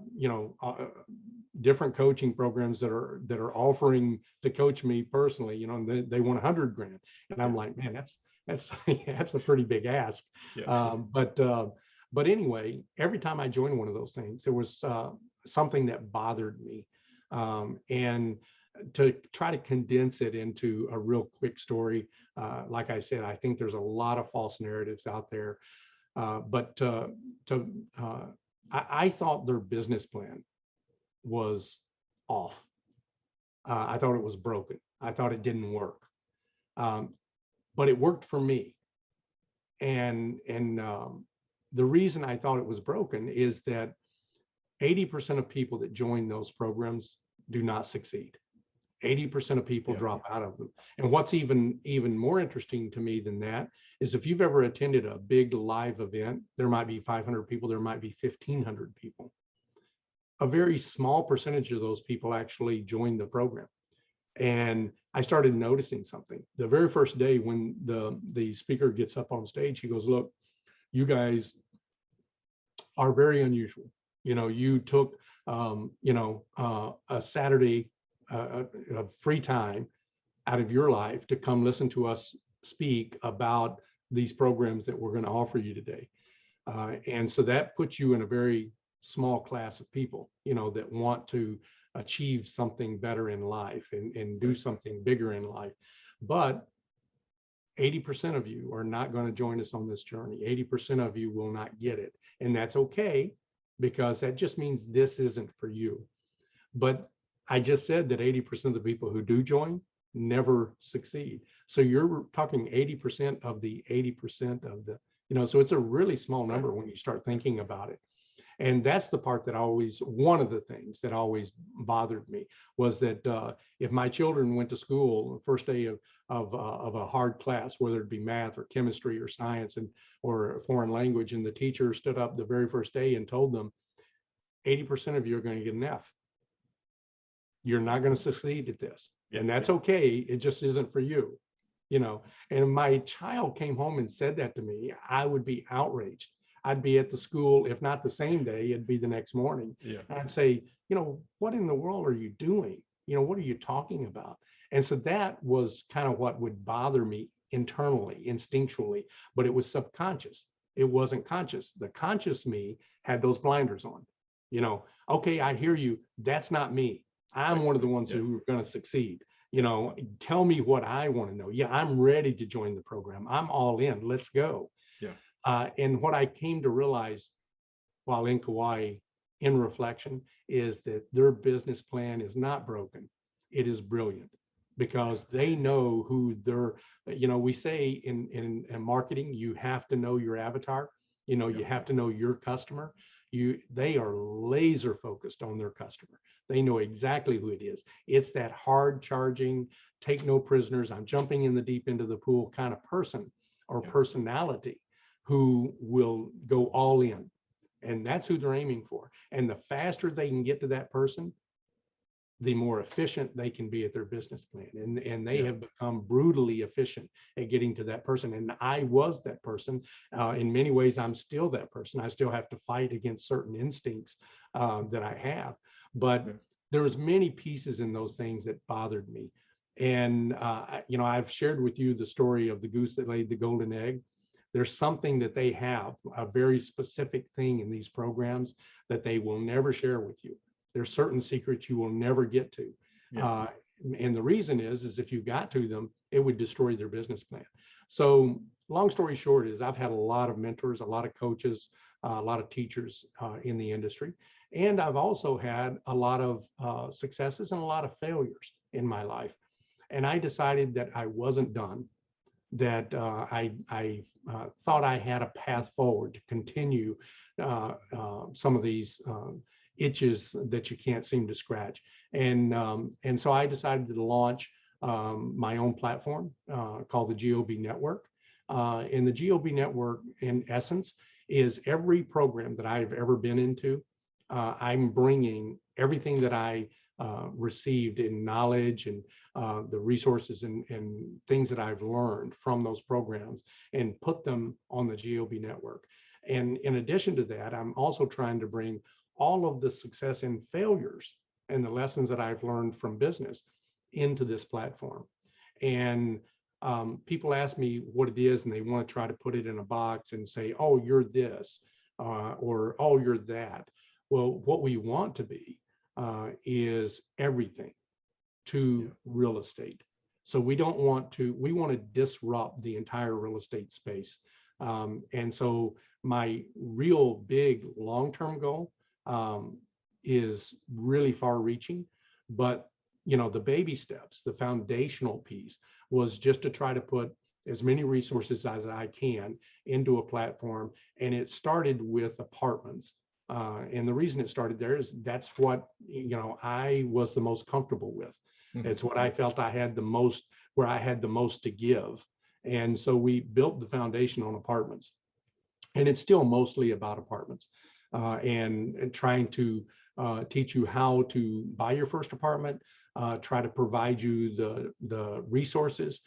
different coaching programs that are offering to coach me personally, and they want 100 grand. And I'm like, man, that's a pretty big ask. Yeah. But anyway, every time I joined one of those things, there was something that bothered me. And to try to condense it into a real quick story, like I said, I think there's a lot of false narratives out there. But I thought their business plan was off. I thought it was broken. I thought it didn't work. But it worked for me. And the reason I thought it was broken is that 80% of people that join those programs do not succeed. 80% of people drop out of them. And what's even more interesting to me than that is, if you've ever attended a big live event, there might be 500 people, there might be 1,500 people. A very small percentage of those people actually join the program. And I started noticing something. The very first day when the speaker gets up on stage, he goes, look, you guys are very unusual. You took, a Saturday of free time out of your life to come listen to us speak about these programs that we're going to offer you today. And so that puts you in a very small class of people, that want to achieve something better in life and do something bigger in life. But 80% of you are not going to join us on this journey. 80% of you will not get it. And that's okay, because that just means this isn't for you. But I just said that 80% of the people who do join never succeed. So you're talking 80% of the 80% of the So it's a really small number when you start thinking about it. And that's the part that one of the things that always bothered me was that if my children went to school the first day of a hard class, whether it be math or chemistry or science or a foreign language, and the teacher stood up the very first day and told them, 80% of you are going to get an F. You're not going to succeed at this. And that's okay. It just isn't for you. And my child came home and said that to me, I would be outraged. I'd be at the school, if not the same day, it'd be the next morning. Yeah. And I'd say, what in the world are you doing? What are you talking about? And so that was kind of what would bother me internally, instinctually, but it was subconscious. It wasn't conscious. The conscious me had those blinders on. Okay, I hear you. That's not me. I'm one of the ones who are going to succeed. Tell me what I want to know. Yeah, I'm ready to join the program. I'm all in. Let's go. Yeah. And what I came to realize while in Kauai, in reflection, is that their business plan is not broken. It is brilliant because they know who we say in marketing, you have to know your avatar. You have to know your customer. They are laser focused on their customer. They know exactly who it is. It's that hard charging, take no prisoners, I'm jumping in the deep end of the pool kind of person or personality who will go all in. And that's who they're aiming for. And the faster they can get to that person, the more efficient they can be at their business plan. And they have become brutally efficient at getting to that person. And I was that person. In many ways, I'm still that person. I still have to fight against certain instincts that I have. But there was many pieces in those things that bothered me. And, I've shared with you the story of the goose that laid the golden egg. There's something that they have, a very specific thing in these programs that they will never share with you. There's certain secrets you will never get to. Yeah. And the reason is if you got to them, it would destroy their business plan. So long story short is I've had a lot of mentors, a lot of coaches, a lot of teachers in the industry. And I've also had a lot of successes and a lot of failures in my life. And I decided that I wasn't done, that I thought I had a path forward to continue some of these itches that you can't seem to scratch. And so I decided to launch my own platform called the GOB Network. And the GOB Network, in essence, is every program that I've ever been into. I'm bringing everything that I received in knowledge and the resources and things that I've learned from those programs and put them on the GOB Network. And in addition to that, I'm also trying to bring all of the success and failures and the lessons that I've learned from business into this platform. And people ask me what it is, and they want to try to put it in a box and say, oh, you're this, or oh, you're that. Well, what we want to be is everything to real estate. So we want to disrupt the entire real estate space. And so my real big long-term goal is really far reaching, but the baby steps, the foundational piece was just to try to put as many resources as I can into a platform. And it started with apartments. And the reason it started there is that's what, I was the most comfortable with. Mm-hmm. It's what I felt I had the most, where I had the most to give. And so we built the foundation on apartments. And it's still mostly about apartments and trying to teach you how to buy your first apartment, try to provide you the resources.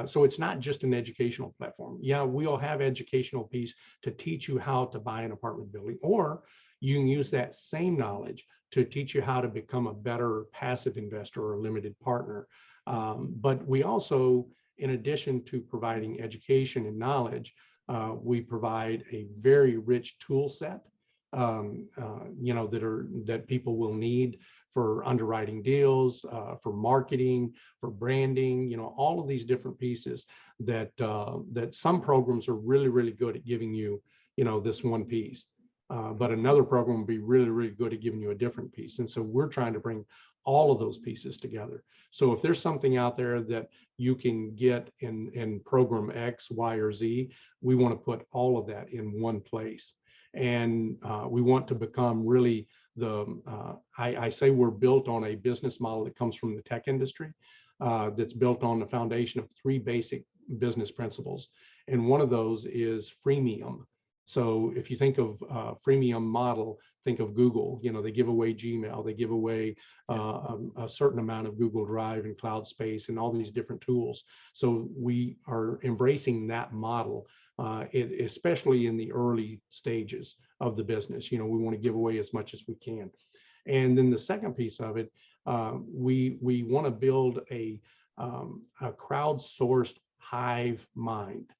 So it's not just an educational platform. Yeah, we'll have educational piece to teach you how to buy an apartment building, or you can use that same knowledge to teach you how to become a better passive investor or limited partner. But we also, in addition to providing education and knowledge, we provide a very rich tool set that people will need for underwriting deals, for marketing, for branding, all of these different pieces that some programs are really, really good at giving you, this one piece. but another program would be really, really good at giving you a different piece. And so we're trying to bring all of those pieces together. So if there's something out there that you can get in program X, Y, or Z, we want to put all of that in one place. And we want to become really I say we're built on a business model that comes from the tech industry, that's built on the foundation of 3 basic business principles. And one of those is freemium. So if you think of freemium model, think of Google. You know, they give away Gmail, they give away a certain amount of Google Drive and cloud space and all these different tools. So we are embracing that model, especially in the early stages of the business. You know, we want to give away as much as we can. And then the second piece of it, we want to build a crowdsourced hive mind.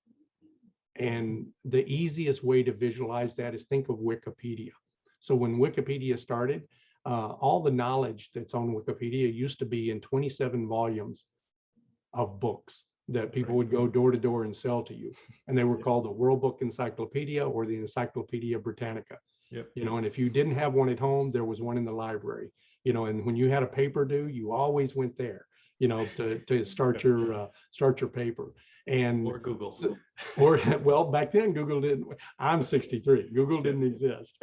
And the easiest way to visualize that is think of Wikipedia. So when Wikipedia started, all the knowledge that's on Wikipedia used to be in 27 volumes of books that people would go door to door and sell to you. And they were called the World Book Encyclopedia or the Encyclopedia Britannica. You know, and if you didn't have one at home, there was one in the library. You know, and when you had a paper due, you always went there, you know, to start your paper. And or Google. Well, back then Google didn't. I'm 63. Google didn't exist.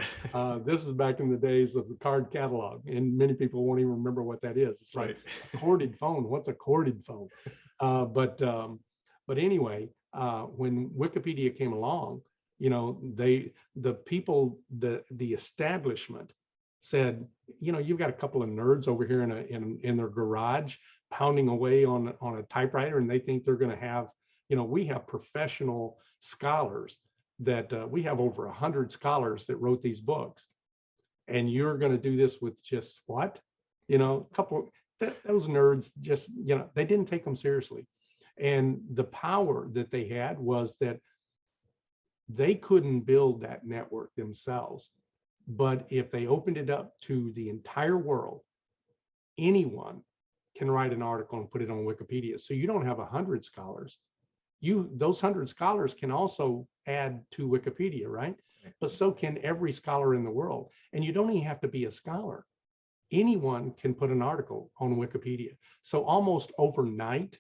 This is back in the days of the card catalog, and many people won't even remember what that is. It's like a corded phone. What's a corded phone? But anyway, when Wikipedia came along, you know, the establishment said, you know, you've got a couple of nerds over here in their garage pounding away on a typewriter, and they think they're going to have, you know, we have professional scholars that we have over 100 scholars that wrote these books, and you're going to do this with just what, you know, a couple those nerds just, you know, they didn't take them seriously. And the power that they had was that they couldn't build that network themselves, but if they opened it up to the entire world, anyone can write an article and put it on Wikipedia. So you don't have 100 scholars. Those 100 scholars can also add to Wikipedia, right? But so can every scholar in the world. And you don't even have to be a scholar. Anyone can put an article on Wikipedia. So almost overnight,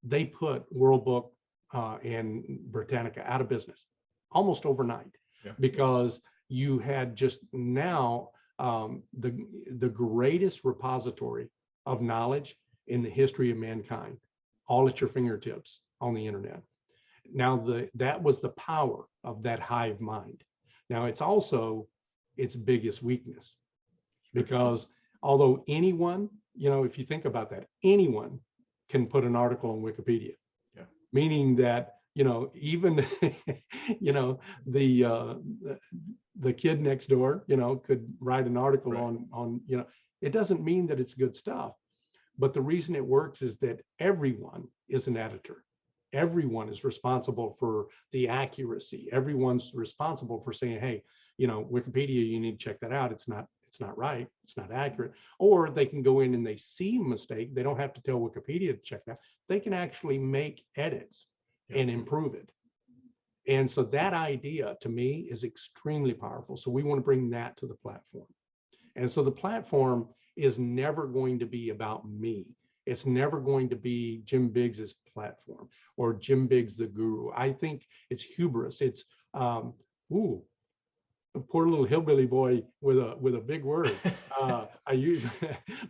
they put World Book and Britannica out of business, almost overnight, because you had just now the greatest repository of knowledge in the history of mankind, all at your fingertips on the internet. Now, that was the power of that hive mind. Now, it's also its biggest weakness, because although anyone, you know, if you think about that, anyone can put an article on Wikipedia, meaning that, you know, even, you know, the kid next door, you know, could write an article on, you know, it doesn't mean that it's good stuff. But the reason it works is that everyone is an editor. Everyone is responsible for the accuracy. Everyone's responsible for saying, hey, you know, Wikipedia, you need to check that out. It's not right. It's not accurate. Or they can go in and they see a mistake. They don't have to tell Wikipedia to check that. They can actually make edits and improve it. And so that idea to me is extremely powerful. So we want to bring that to the platform. And so the platform is never going to be about me. It's never going to be JimBiggs's platform or JimBiggs the guru. I think it's hubris. It's a poor little hillbilly boy with a big word. I use,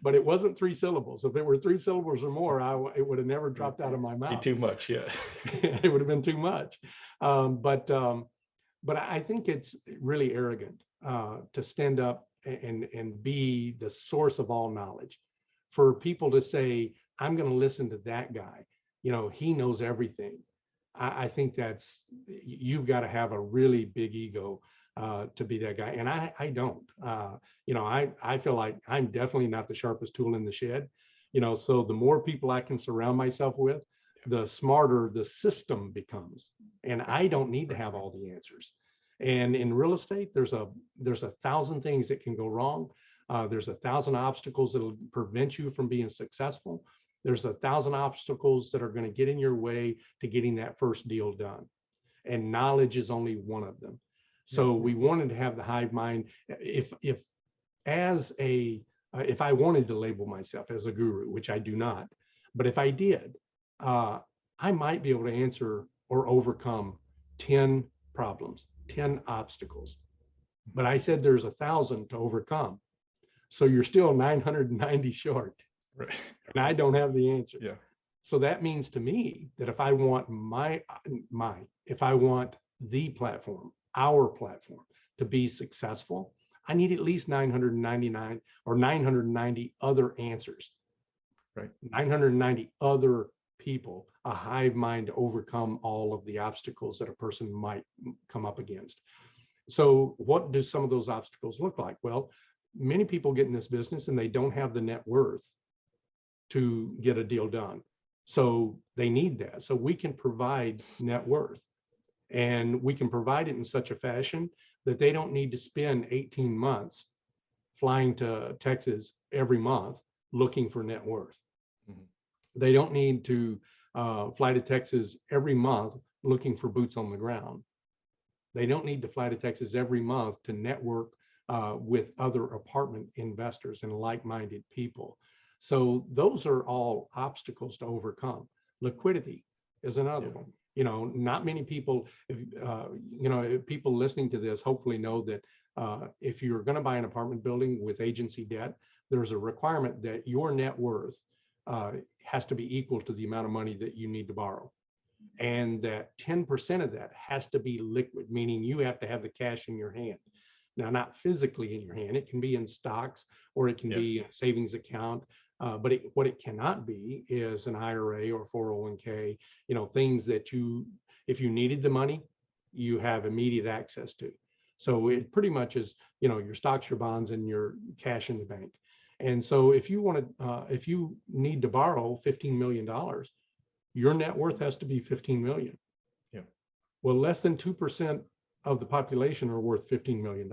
but it wasn't 3 syllables. If it were 3 syllables or more, it would have never dropped out of my mouth. Too much, yeah. It would have been too much. But I think it's really arrogant to stand up and be the source of all knowledge. For people to say, I'm going to listen to that guy, you know, he knows everything. I think you've got to have a really big ego to be that guy. And I don't, you know, I feel like I'm definitely not the sharpest tool in the shed, you know, so the more people I can surround myself with, the smarter the system becomes. And I don't need to have all the answers. And in real estate, there's 1,000 things that can go wrong. There's 1,000 obstacles that'll prevent you from being successful. There's 1,000 obstacles that are going to get in your way to getting that first deal done. And knowledge is only one of them. So we wanted to have the hive mind. If I wanted to label myself as a guru, which I do not, but if I did, I might be able to answer or overcome 10 problems, 10 obstacles. But I said there's 1,000 to overcome. So you're still 990 short. Right. And I don't have the answers. Yeah. So that means to me that if I want if I want the platform, our platform to be successful, I need at least 999 or 990 other answers. Right. 990 other people, a hive mind to overcome all of the obstacles that a person might come up against. So what do some of those obstacles look like? Well, many people get in this business and they don't have the net worth to get a deal done. So they need that. So we can provide net worth, and we can provide it in such a fashion that they don't need to spend 18 months flying to Texas every month looking for net worth. Mm-hmm. They don't need to fly to Texas every month looking for boots on the ground. They don't need to fly to Texas every month to network with other apartment investors and like-minded people. So those are all obstacles to overcome. Liquidity is another one. You know, not many people, people listening to this hopefully know that if you're going to buy an apartment building with agency debt, there's a requirement that your net worth has to be equal to the amount of money that you need to borrow. And that 10% of that has to be liquid, meaning you have to have the cash in your hand. Now, not physically in your hand, it can be in stocks or it can be a savings account. But what it cannot be is an IRA or 401k, things that if you needed the money, you have immediate access to. So it pretty much is, your stocks, your bonds, and your cash in the bank. And so if you need to borrow $15 million, your net worth has to be 15 million. Yeah. Well, less than 2% of the population are worth $15 million.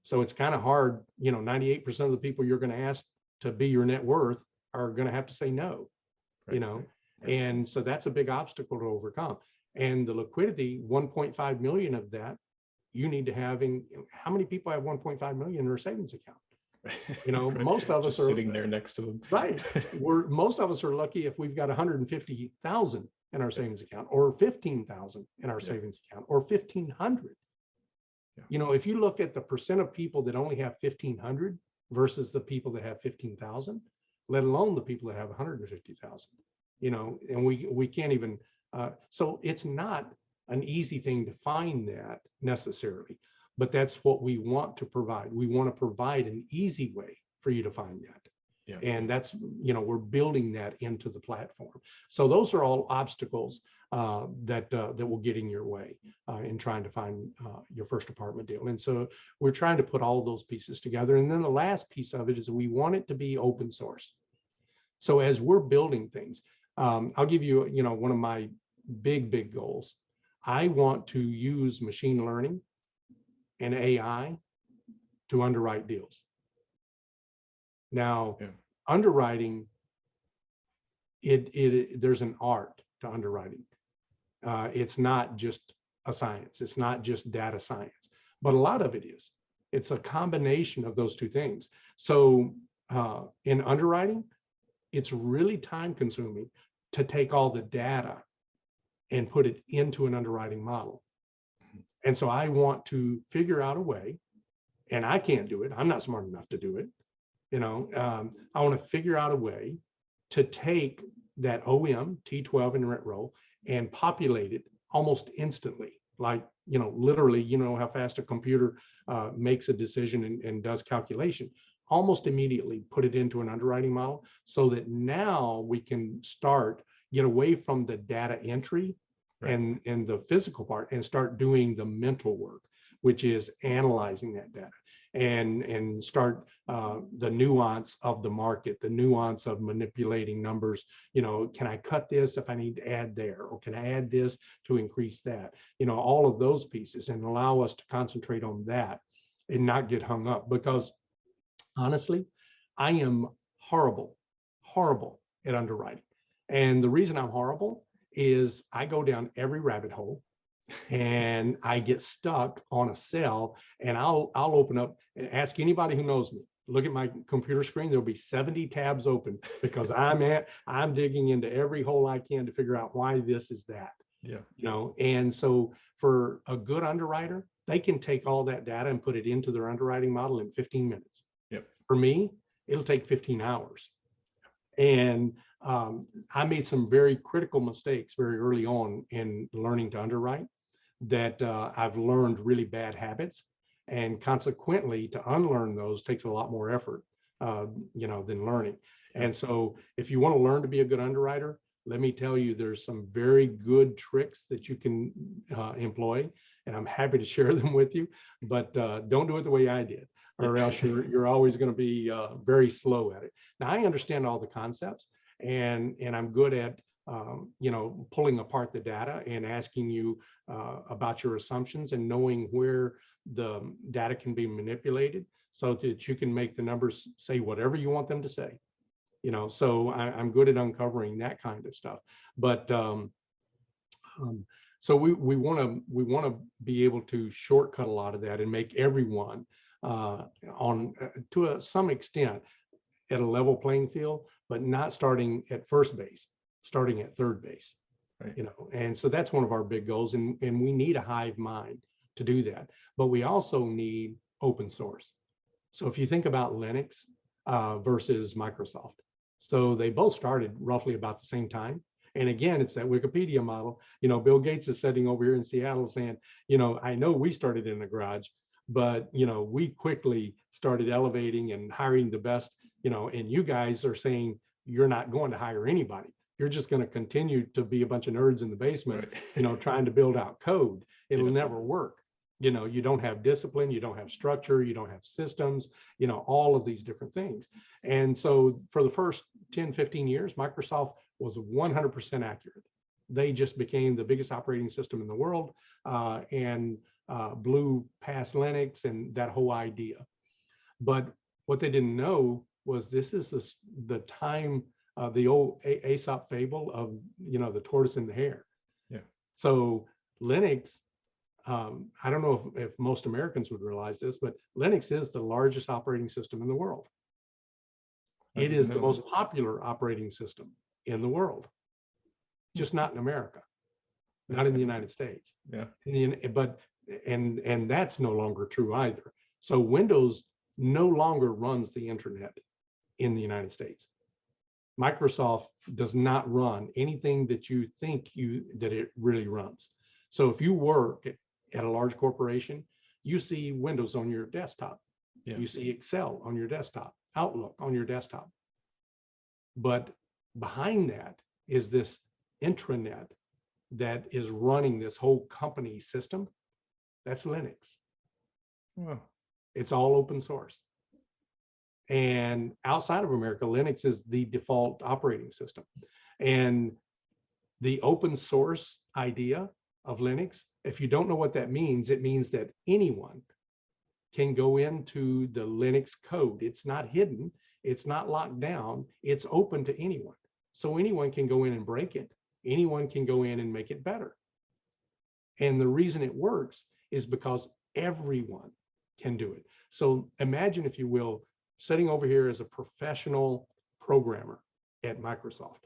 So it's kind of hard, 98% of the people you're going to ask to be your net worth are going to have to say no, right. And so that's a big obstacle to overcome. And the liquidity, 1.5 million of that, you need to have how many people have 1.5 million in their savings account? Right. Most of us are sitting there next to them. Right. Most of us are lucky if we've got 150,000 in our savings account, or 15,000 in our savings account, or 1,500. If you look at the percent of people that only have 1,500 versus the people that have 15,000, let alone the people that have 150,000, and we can't even, so it's not an easy thing to find that necessarily, but that's what we want to provide. We want to provide an easy way for you to find that. Yeah. And that's, we're building that into the platform. So those are all obstacles that will get in your way in trying to find your first apartment deal. And so we're trying to put all those pieces together. And then the last piece of it is we want it to be open source. So as we're building things, I'll give you, one of my big goals. I want to use machine learning and AI to underwrite deals. Now, underwriting, there's an art to underwriting. It's not just a science. It's not just data science, but a lot of it is. It's a combination of those two things. So in underwriting, it's really time consuming to take all the data and put it into an underwriting model. And so I want to figure out a way, and I can't do it. I'm not smart enough to do it. I want to figure out a way to take that OM T12 in rent roll and populate it almost instantly. Like, literally, how fast a computer makes a decision and does calculation. Almost immediately put it into an underwriting model so that now we can get away from the data entry and the physical part and start doing the mental work, which is analyzing that data and start the nuance of the market, the nuance of manipulating numbers. Can I cut this if I need to add there, or can I add this to increase that? All of those pieces, and allow us to concentrate on that and not get hung up. Because honestly, I am horrible at underwriting. And the reason I'm horrible is I go down every rabbit hole. and I get stuck on a cell, and I'll open up and ask anybody who knows me. Look at my computer screen. There'll be 70 tabs open because I'm digging into every hole I can to figure out why this is that. Yeah. And so for a good underwriter, they can take all that data and put it into their underwriting model in 15 minutes. Yep. For me, it'll take 15 hours. And I made some very critical mistakes very early on in learning to underwrite that I've learned really bad habits. And consequently, to unlearn those takes a lot more effort, than learning. Yeah. And so if you want to learn to be a good underwriter, let me tell you, there's some very good tricks that you can employ, and I'm happy to share them with you, but don't do it the way I did, or else you're always going to be very slow at it. Now, I understand all the concepts, and I'm good at pulling apart the data and asking you about your assumptions and knowing where the data can be manipulated so that you can make the numbers say whatever you want them to say. So I'm good at uncovering that kind of stuff. But so we want to be able to shortcut a lot of that and make everyone to some extent at a level playing field, but not starting at first base, starting at third base. Right. And so that's one of our big goals, and we need a hive mind to do that. But we also need open source. So if you think about Linux versus Microsoft, so they both started roughly about the same time. And again, it's that Wikipedia model. Bill Gates is sitting over here in Seattle saying, I know we started in a garage, but we quickly started elevating and hiring the best, and you guys are saying you're not going to hire anybody. You're just going to continue to be a bunch of nerds in the basement, right. Trying to build out code. It'll never work. You don't have discipline, you don't have structure, you don't have systems, all of these different things. And so for the first 10, 15 years, Microsoft was 100% accurate. They just became the biggest operating system in the world and blew past Linux and that whole idea. But what they didn't know was this is the time, the old Aesop fable of, the tortoise and the hare. Yeah. So Linux, I don't know if most Americans would realize this, but Linux is the largest operating system in the world. It is the most popular operating system in the world, just not in America, not in the United States. Yeah. And that's no longer true either. So Windows no longer runs the internet in the United States. Microsoft does not run anything that you think that it really runs. So if you work at a large corporation, you see Windows on your desktop. Yeah. You see Excel on your desktop, Outlook on your desktop. But behind that is this intranet that is running this whole company system. That's Linux. Wow. It's all open source. And outside of America, Linux is the default operating system. And the open source idea of Linux, if you don't know what that means, it means that anyone can go into the Linux code. It's not hidden, it's not locked down, it's open to anyone. So anyone can go in and break it. Anyone can go in and make it better. And the reason it works is because everyone can do it. So imagine, if you will, sitting over here as a professional programmer at Microsoft,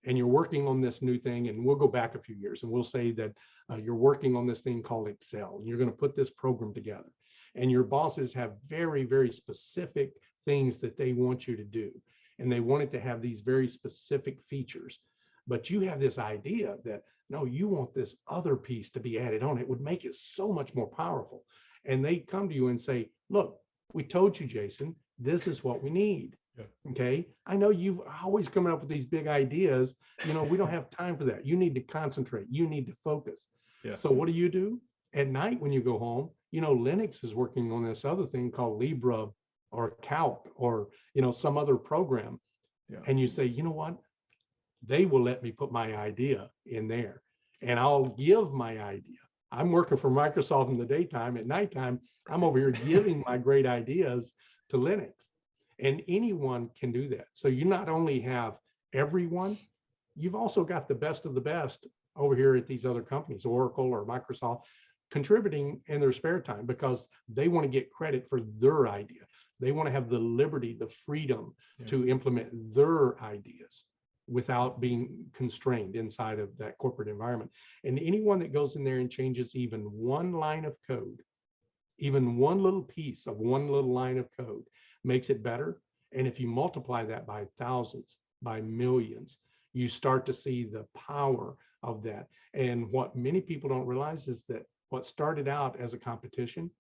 and you're working on this new thing, and we'll go back a few years and we'll say that you're working on this thing called Excel, and you're going to put this program together, and your bosses have very, very specific things that they want you to do, and they want it to have these very specific features. But you have this idea that, no, you want this other piece to be added on. It would make it so much more powerful. And they come to you and say, look, we told you, Jason, this is what we need. Yeah. Okay. I know you've always coming up with these big ideas. We don't have time for that. You need to concentrate. You need to focus. Yeah. So what do? At night when you go home, Linux is working on this other thing called Libra or Calc or, some other program. Yeah. And you say, you know what? They will let me put my idea in there, and I'll give my idea. I'm working for Microsoft in the daytime. At nighttime, I'm over here giving my great ideas to Linux, and anyone can do that. So you not only have everyone, you've also got the best of the best over here at these other companies, Oracle or Microsoft, contributing in their spare time because they want to get credit for their idea. They want to have the liberty, the freedom to implement their ideas without being constrained inside of that corporate environment. And anyone that goes in there and changes even one line of code, even one little piece of one little line of code, makes it better. And if you multiply that by thousands, by millions, you start to see the power of that. And what many people don't realize is that what started out as a competition,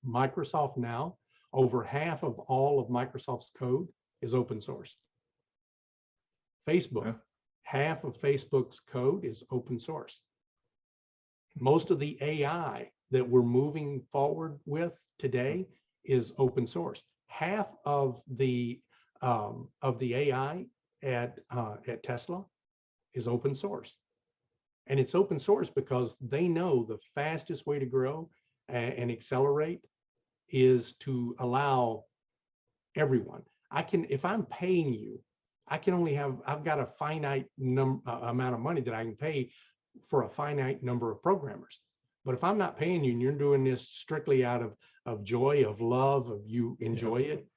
Microsoft now, over half of all of Microsoft's code is open source. Facebook, half of Facebook's code is open source. Most of the AI that we're moving forward with today is open source. Half of the AI at Tesla is open source. And it's open source because they know the fastest way to grow and accelerate is to allow everyone. If I'm paying you, I've got a finite amount of money that I can pay for a finite number of programmers. But if I'm not paying you and you're doing this strictly out of joy, of love, of you enjoy it,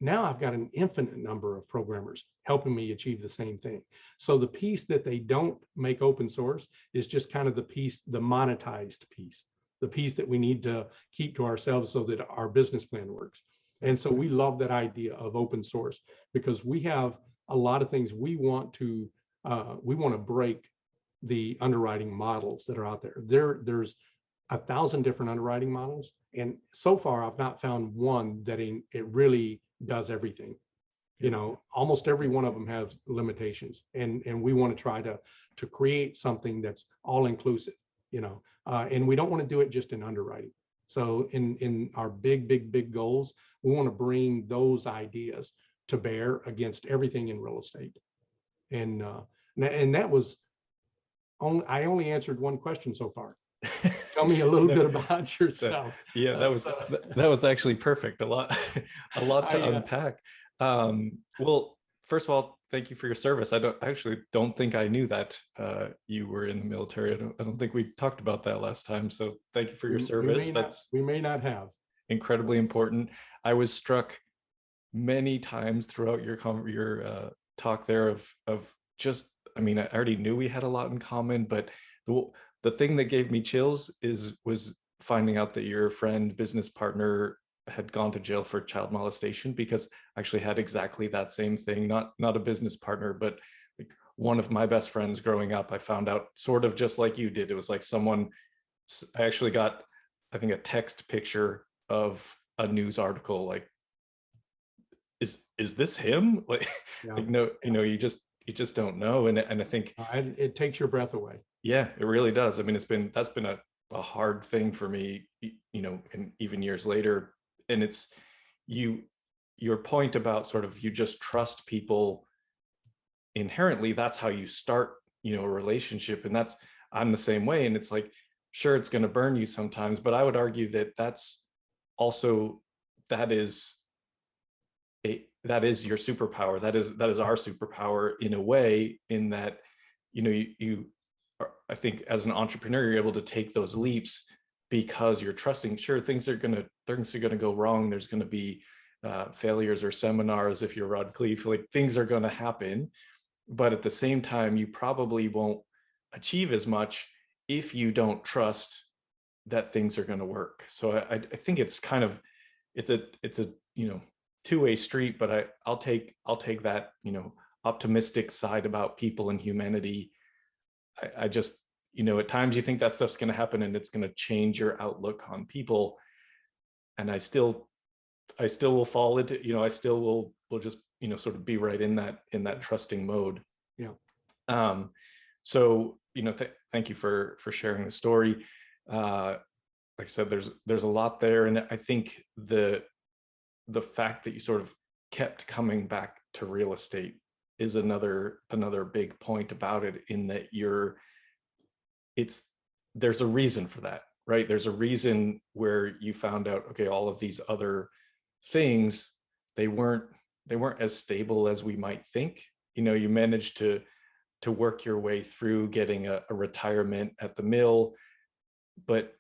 now I've got an infinite number of programmers helping me achieve the same thing. So the piece that they don't make open source is just kind of the piece, the monetized piece, the piece that we need to keep to ourselves so that our business plan works. And so we love that idea of open source because we have a lot of things we want to break the underwriting models that are out there. There's 1,000 different underwriting models, and so far I've not found one that it really does everything. Almost every one of them has limitations, and we want to try to create something that's all inclusive. And we don't want to do it just in underwriting. So in our big goals, we want to bring those ideas to bear against everything in real estate. And that was I only answered one question so far. Tell me a little bit about yourself. That was actually perfect. A lot to unpack. Well, first of all, thank you for your service. I actually don't think I knew that you were in the military. I don't think we talked about that last time. So thank you for your service. We may not have. Incredibly important. I was struck many times throughout your talk there of just, I mean, I already knew we had a lot in common, but the thing that gave me chills was finding out that your friend, business partner, had gone to jail for child molestation, because I actually had exactly that same thing. Not a business partner, but like one of my best friends growing up. I found out sort of just like you did. It was like I actually got, I think, a text picture of a news article. Like, is this him? Like, no, you just don't know. And I think it takes your breath away. Yeah, it really does. I mean, that's been a hard thing for me, and even years later. And it's your point about sort of, you just trust people inherently. That's how you start, a relationship. And I'm the same way. And it's like, sure, it's going to burn you sometimes, but I would argue that that's also, that is your superpower. That is our superpower in a way, in that, I think as an entrepreneur, you're able to take those leaps because you're trusting. Sure, things are going to go wrong. There's going to be failures or seminars. If you're Rod Cleef, like, things are going to happen, but at the same time, you probably won't achieve as much if you don't trust that things are going to work. So I think it's kind of, it's a two-way street, but I'll take that, optimistic side about people and humanity. I just, at times you think that stuff's going to happen and it's going to change your outlook on people. And I still will fall into, I still will just, sort of be right in that trusting mode. Yeah. So, thank you for sharing the story. Like I said, there's a lot there. And I think the fact that you sort of kept coming back to real estate is another big point about it, in that there's a reason for that, right? There's a reason where you found out, okay, all of these other things, they weren't as stable as we might think. You managed to to work your way through getting a retirement at the mill. But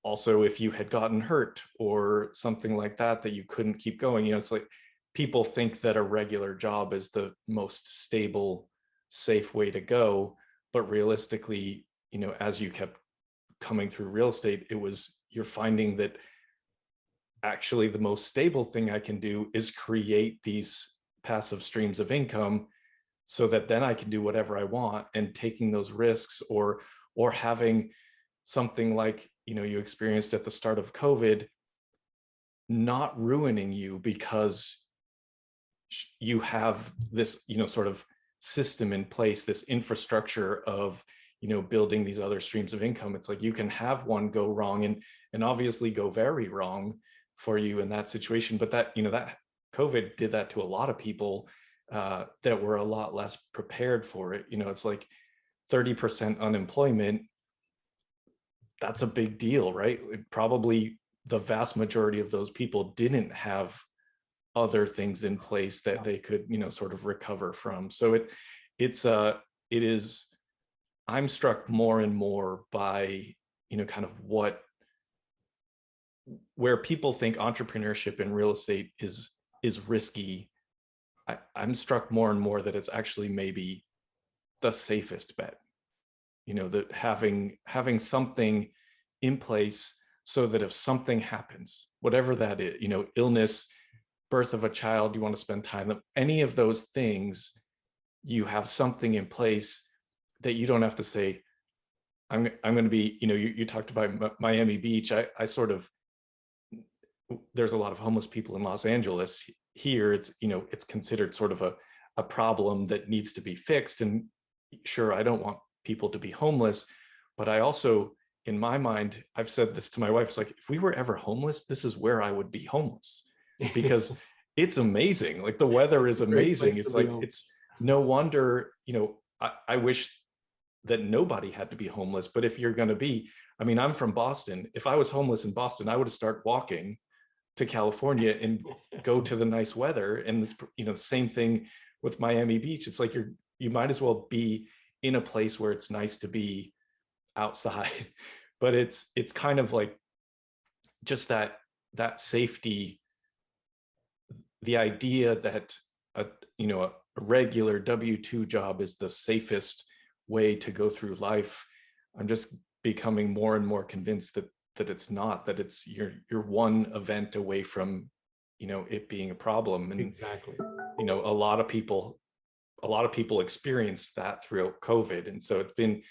also if you had gotten hurt or something like that, that you couldn't keep going, you know, it's like people think that a regular job is the most stable, safe way to go. But realistically, you know, as you kept coming through real estate, you're finding that actually the most stable thing I can do is create these passive streams of income so that then I can do whatever I want. And taking those risks, or having something like, you know, you experienced at the start of COVID, not ruining you because you have this, you know, sort of system in place, this infrastructure of, you know, building these other streams of income. It's like you can have one go wrong, and obviously go very wrong for you in that situation. But that, you know, that COVID did that to a lot of people that were a lot less prepared for it. You know, it's like 30% unemployment. That's a big deal, right? Probably the vast majority of those people didn't have other things in place that they could, you know, sort of recover from. So it is, I'm struck more and more by, you know, kind of where people think entrepreneurship in real estate is risky. I'm struck more and more that it's actually maybe the safest bet. You know, that having something in place so that if something happens, whatever that is, you know, illness, birth of a child, you want to spend time, any of those things, you have something in place that you don't have to say, I'm going to be, you know, you talked about Miami Beach. I sort of, there's a lot of homeless people in Los Angeles. Here, it's, you know, it's considered sort of a problem that needs to be fixed. And sure, I don't want people to be homeless, but I also, in my mind, I've said this to my wife, it's like, if we were ever homeless, this is where I would be homeless, because it's amazing. Like the weather is amazing. It's like, it's no wonder, you know, I wish that nobody had to be homeless. But if you're going to be, I mean, I'm from Boston. If I was homeless in Boston, I would have started walking to California and go to the nice weather. And this, you know, same thing with Miami Beach. It's like you might as well be in a place where it's nice to be outside. But it's kind of like just that safety, the idea that a regular W-2 job is the safest way to go through life. I'm just becoming more and more convinced that it's not, that it's you're one event away from, you know, it being a problem. And exactly, you know, a lot of people experienced that throughout COVID. And so it's been,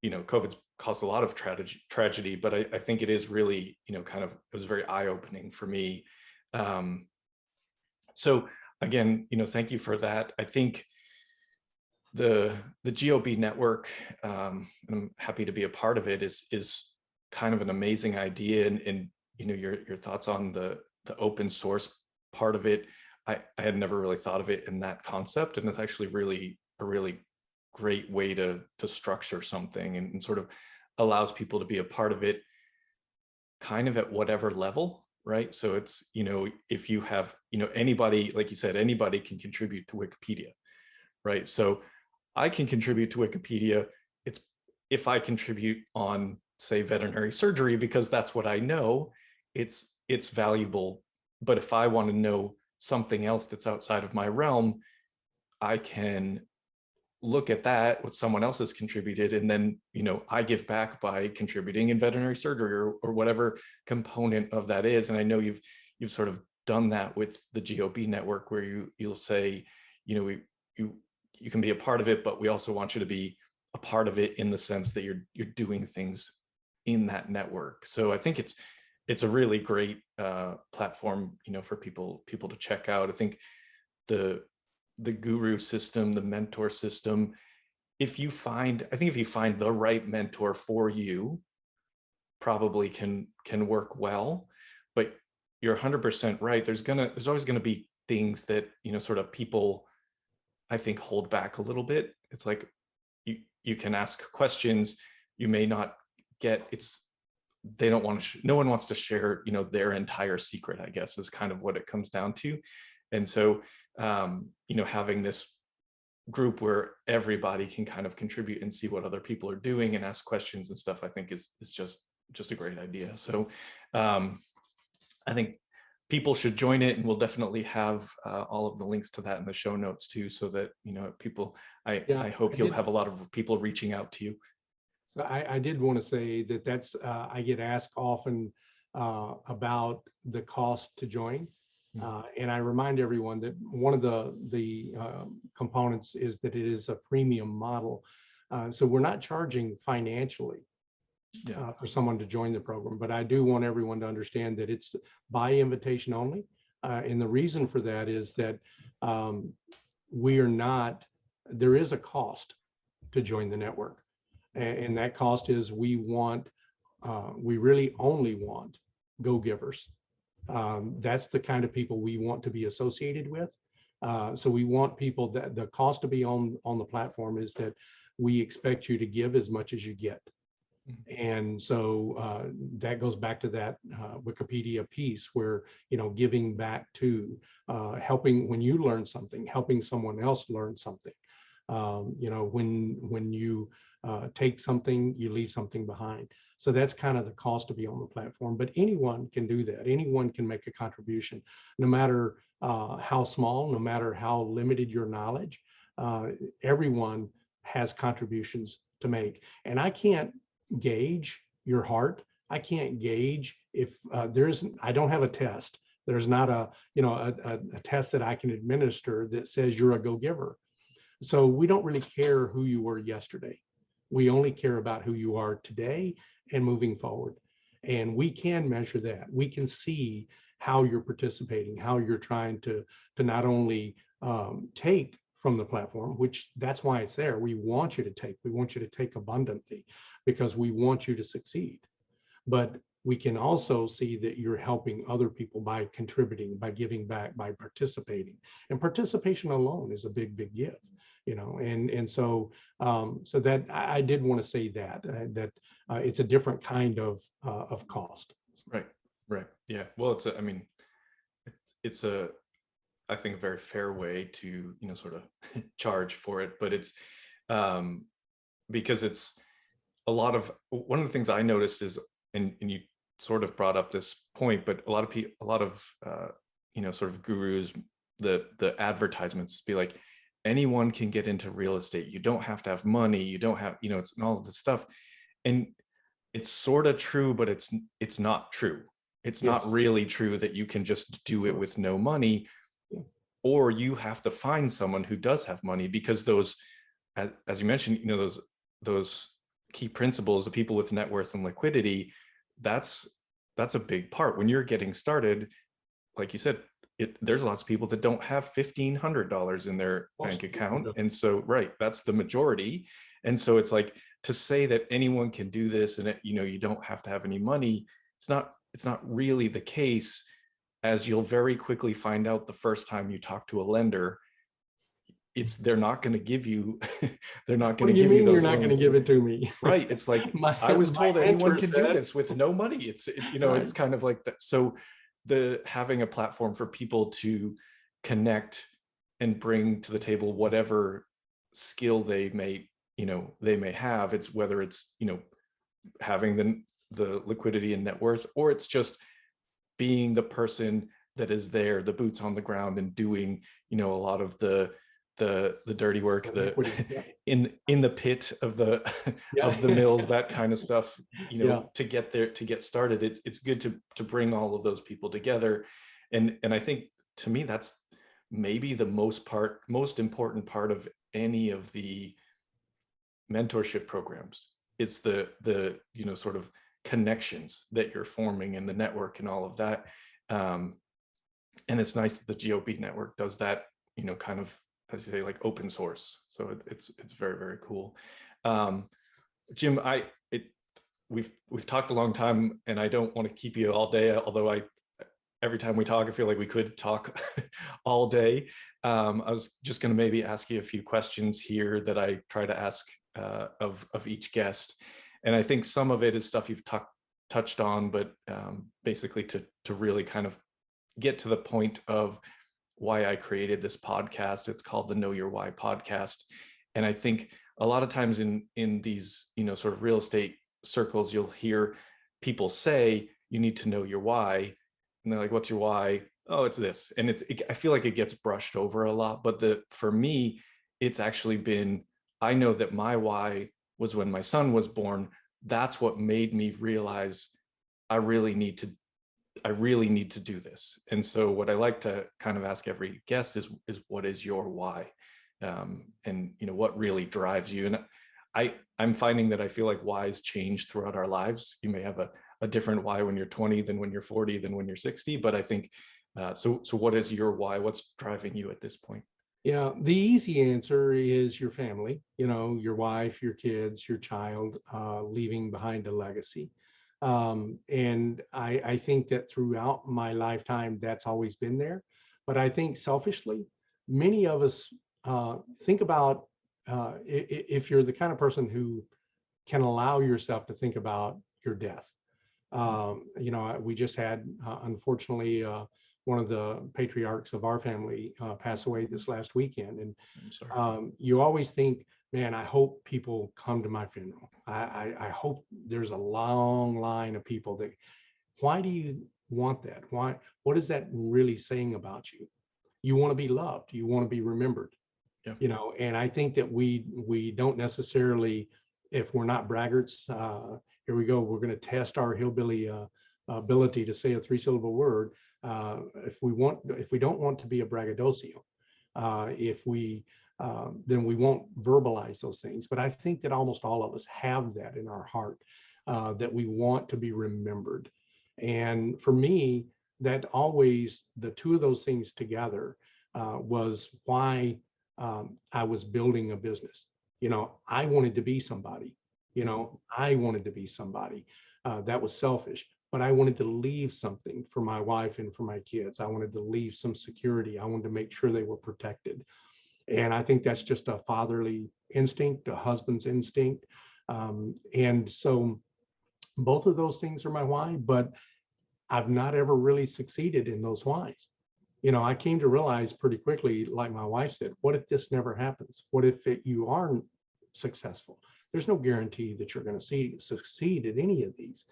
you know, COVID's caused a lot of tragedy, but I think it is really, you know, kind of, it was very eye-opening for me. So again, you know, thank you for that. I think the GOB network, and I'm happy to be a part of it, is kind of an amazing idea. And you know, your thoughts on the open source part of it. I had never really thought of it in that concept, and it's actually really a really great way to structure something, and sort of allows people to be a part of it kind of at whatever level, right? So it's, you know, if you have, you know, anybody, like you said, anybody can contribute to Wikipedia, right? So I can contribute to Wikipedia. It's if I contribute on, say, veterinary surgery, because that's what I know, it's valuable. But if I want to know something else that's outside of my realm, I can look at that, what someone else has contributed, and then, you know, I give back by contributing in veterinary surgery or whatever component of that is. And I know you've sort of done that with the GOB network, where you'll say, you know, you can be a part of it, but we also want you to be a part of it in the sense that you're doing things in that network. So I think it's a really great platform, you know, for people to check out. I think the guru system, the mentor system, if you find the right mentor for you, probably can work well. But you're 100% right. There's always gonna be things that, you know, sort of people, I think, hold back a little bit. It's like you can ask questions, you may not get, they don't want to, no one wants to share, you know, their entire secret, I guess, is kind of what it comes down to. And so, you know, having this group where everybody can kind of contribute and see what other people are doing and ask questions and stuff, I think is just a great idea. So I think people should join it, and we'll definitely have all of the links to that in the show notes too, so that, you know, people, I hope you'll have a lot of people reaching out to you. So I did want to say that I get asked often about the cost to join. And I remind everyone that one of the components is that it is a freemium model. So we're not charging financially for someone to join the program, but I do want everyone to understand that it's by invitation only. And the reason for that is that there is a cost to join the network. And that cost is we really only want go-givers. That's the kind of people we want to be associated with. So we want people that the cost to be on the platform is that we expect you to give as much as you get. And so that goes back to that Wikipedia piece where, you know, giving back to helping when you learn something, helping someone else learn something. You know, when you take something, you leave something behind. So that's kind of the cost to be on the platform, but anyone can do that. Anyone can make a contribution, no matter how small, no matter how limited your knowledge. Everyone has contributions to make. And I can't gauge your heart. I can't gauge if I don't have a test. There's not a test that I can administer that says you're a go-giver. So we don't really care who you were yesterday. We only care about who you are today and moving forward. And we can measure that. We can see how you're participating, how you're trying to not only take from the platform, which that's why it's there. We want you to take. We want you to take abundantly because we want you to succeed. But we can also see that you're helping other people by contributing, by giving back, by participating. And participation alone is a big, big gift. You know, and so that I did want to say that it's a different kind of cost. Right. Yeah. Well, it's I think a very fair way to, you know, sort of charge for it, but it's because it's one of the things I noticed is, and you sort of brought up this point, but a lot of people, you know, sort of gurus, the advertisements be like, anyone can get into real estate. You don't have to have money. You don't have, you know, it's all of this stuff. And it's sort of true, but it's not true. It's not really true that you can just do it with no money, or you have to find someone who does have money, because those, as you mentioned, you know, those key principles, the people with net worth and liquidity, that's a big part. When you're getting started, like you said, there's lots of people that don't have $1,500 in their bank account. And so, right, that's the majority. And so it's like, to say that anyone can do this and, you know, you don't have to have any money, it's not really the case, as you'll very quickly find out the first time you talk to a lender. They're not going to give you, they're not going to give you those. You're not going to give it to me. Right. It's like, I was told anyone can do this with no money. You know, right. It's kind of like that. So having a platform for people to connect and bring to the table whatever skill they may have, it's whether it's, you know, having the liquidity and net worth, or it's just being the person that is there, the boots on the ground, and doing, you know, a lot of the dirty work, in the pit of the of the mills, that kind of stuff, you know, to get there, to get started. It's good to bring all of those people together, and I think, to me, that's maybe the most important part of any of the mentorship programs. It's the you know, sort of connections that you're forming and the network and all of that, and it's nice that the GOB network does that, you know, kind of, as you say, like open source. So it's very, very cool. Jim, we've talked a long time, and I don't want to keep you all day, although every time we talk, I feel like we could talk all day. I was just going to maybe ask you a few questions here that I try to ask of each guest, and I think some of it is stuff you've touched on, but basically to really kind of get to the point of why I created this podcast. It's called the Know Your Why podcast. And I think a lot of times in these, sort of real estate circles, you'll hear people say you need to know your why. And they're like, what's your why? Oh, it's this. And I feel like it gets brushed over a lot. But for me, it's actually been, I know that my why was when my son was born. That's what made me realize I really need to do this. And so what I like to kind of ask every guest is what is your why? And what really drives you? And I'm finding that I feel like whys change throughout our lives. You may have a different why when you're 20 than when you're 40 than when you're 60, but I think so what is your why? What's driving you at this point? Yeah, the easy answer is your family, your wife, your kids, your child, leaving behind a legacy. And I think that throughout my lifetime, that's always been there. But I think selfishly, many of us think about if you're the kind of person who can allow yourself to think about your death. We just had, unfortunately, one of the patriarchs of our family pass away this last weekend. And I'm sorry. you always think, man, I hope people come to my funeral. I hope there's a long line of people that, why do you want that? Why, what is that really saying about you? You want to be loved. You want to be remembered, Yeah. and I think that we don't necessarily, if we're not braggarts, here we go, we're going to test our hillbilly ability to say a 3-syllable word. If we don't want to be a braggadocio, if we then we won't verbalize those things. But I think that almost all of us have that in our heart, that we want to be remembered. And for me, that always, the two of those things together was why I was building a business. I wanted to be somebody. I wanted to be somebody. That was selfish, but I wanted to leave something for my wife and for my kids. I wanted to leave some security. I wanted to make sure they were protected. And I think that's just a fatherly instinct, a husband's instinct. And so both of those things are my why, but I've not ever really succeeded in those whys. I came to realize pretty quickly, like my wife said, what if this never happens? What if you aren't successful? There's no guarantee that you're going to succeed at any of these.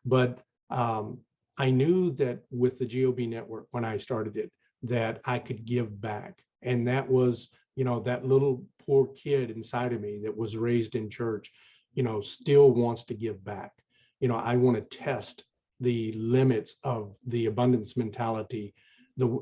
But I knew that with the GOB network, when I started it, that I could give back. And that was, that little poor kid inside of me that was raised in church, still wants to give back. I want to test the limits of the abundance mentality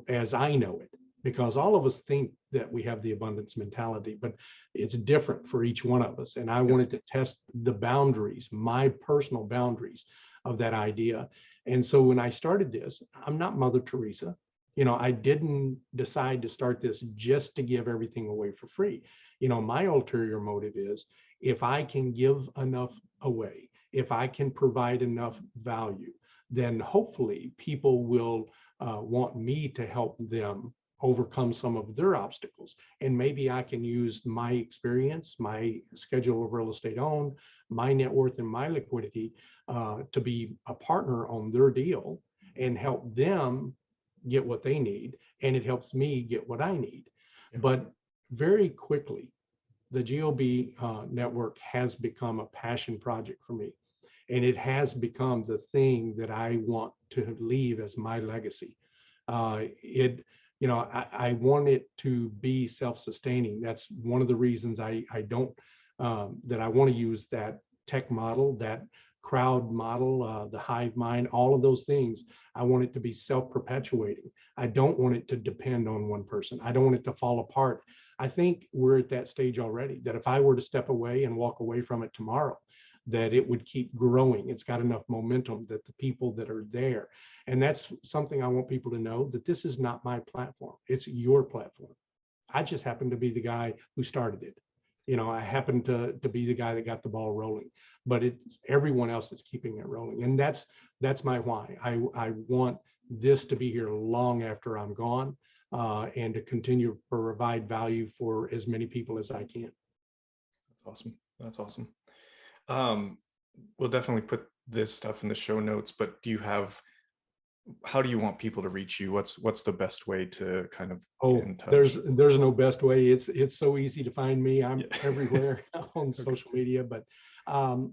as I know it, because all of us think that we have the abundance mentality, but it's different for each one of us. And I wanted to test the boundaries, my personal boundaries of that idea. And so when I started this, I'm not Mother Teresa. I didn't decide to start this just to give everything away for free. My ulterior motive is, if I can give enough away, if I can provide enough value, then hopefully people will want me to help them overcome some of their obstacles. And maybe I can use my experience, my schedule of real estate owned, my net worth and my liquidity to be a partner on their deal and help them get what they need. And it helps me get what I need. Yeah. But very quickly, the GOB network has become a passion project for me. And it has become the thing that I want to leave as my legacy. I want it to be self-sustaining. That's one of the reasons I want to use that tech model, that crowd model, the hive mind, all of those things. I want it to be self-perpetuating. I don't want it to depend on one person. I don't want it to fall apart. I think we're at that stage already, that if I were to step away and walk away from it tomorrow, that it would keep growing. It's got enough momentum that the people that are there, and that's something I want people to know, that this is not my platform. It's your platform. I just happen to be the guy who started it. I happen to be the guy that got the ball rolling, but it's everyone else that's keeping it rolling. And that's my why. I want this to be here long after I'm gone, and to continue to provide value for as many people as I can. That's awesome. That's awesome. We'll definitely put this stuff in the show notes, but do you have how do you want people to reach you? What's the best way to kind of get Oh, in touch? there's no best way. It's so easy to find me. I'm Yeah. everywhere on Okay. social media, but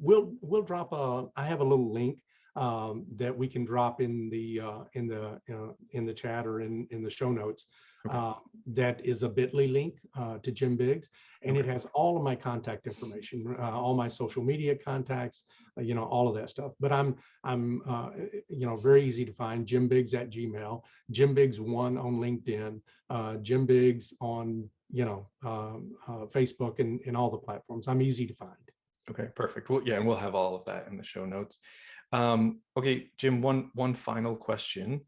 we'll drop I have a little link that we can drop in the chat or in the show notes. Okay. That is a bit.ly link to JimBiggs, and it Okay. has all of my contact information, all my social media contacts, all of that stuff. But I'm very easy to find. JimBiggs at Gmail, JimBiggs1 on LinkedIn, JimBiggs on Facebook and all the platforms. I'm easy to find. Okay, perfect. Well, yeah, and we'll have all of that in the show notes. Okay, Jim, one final question.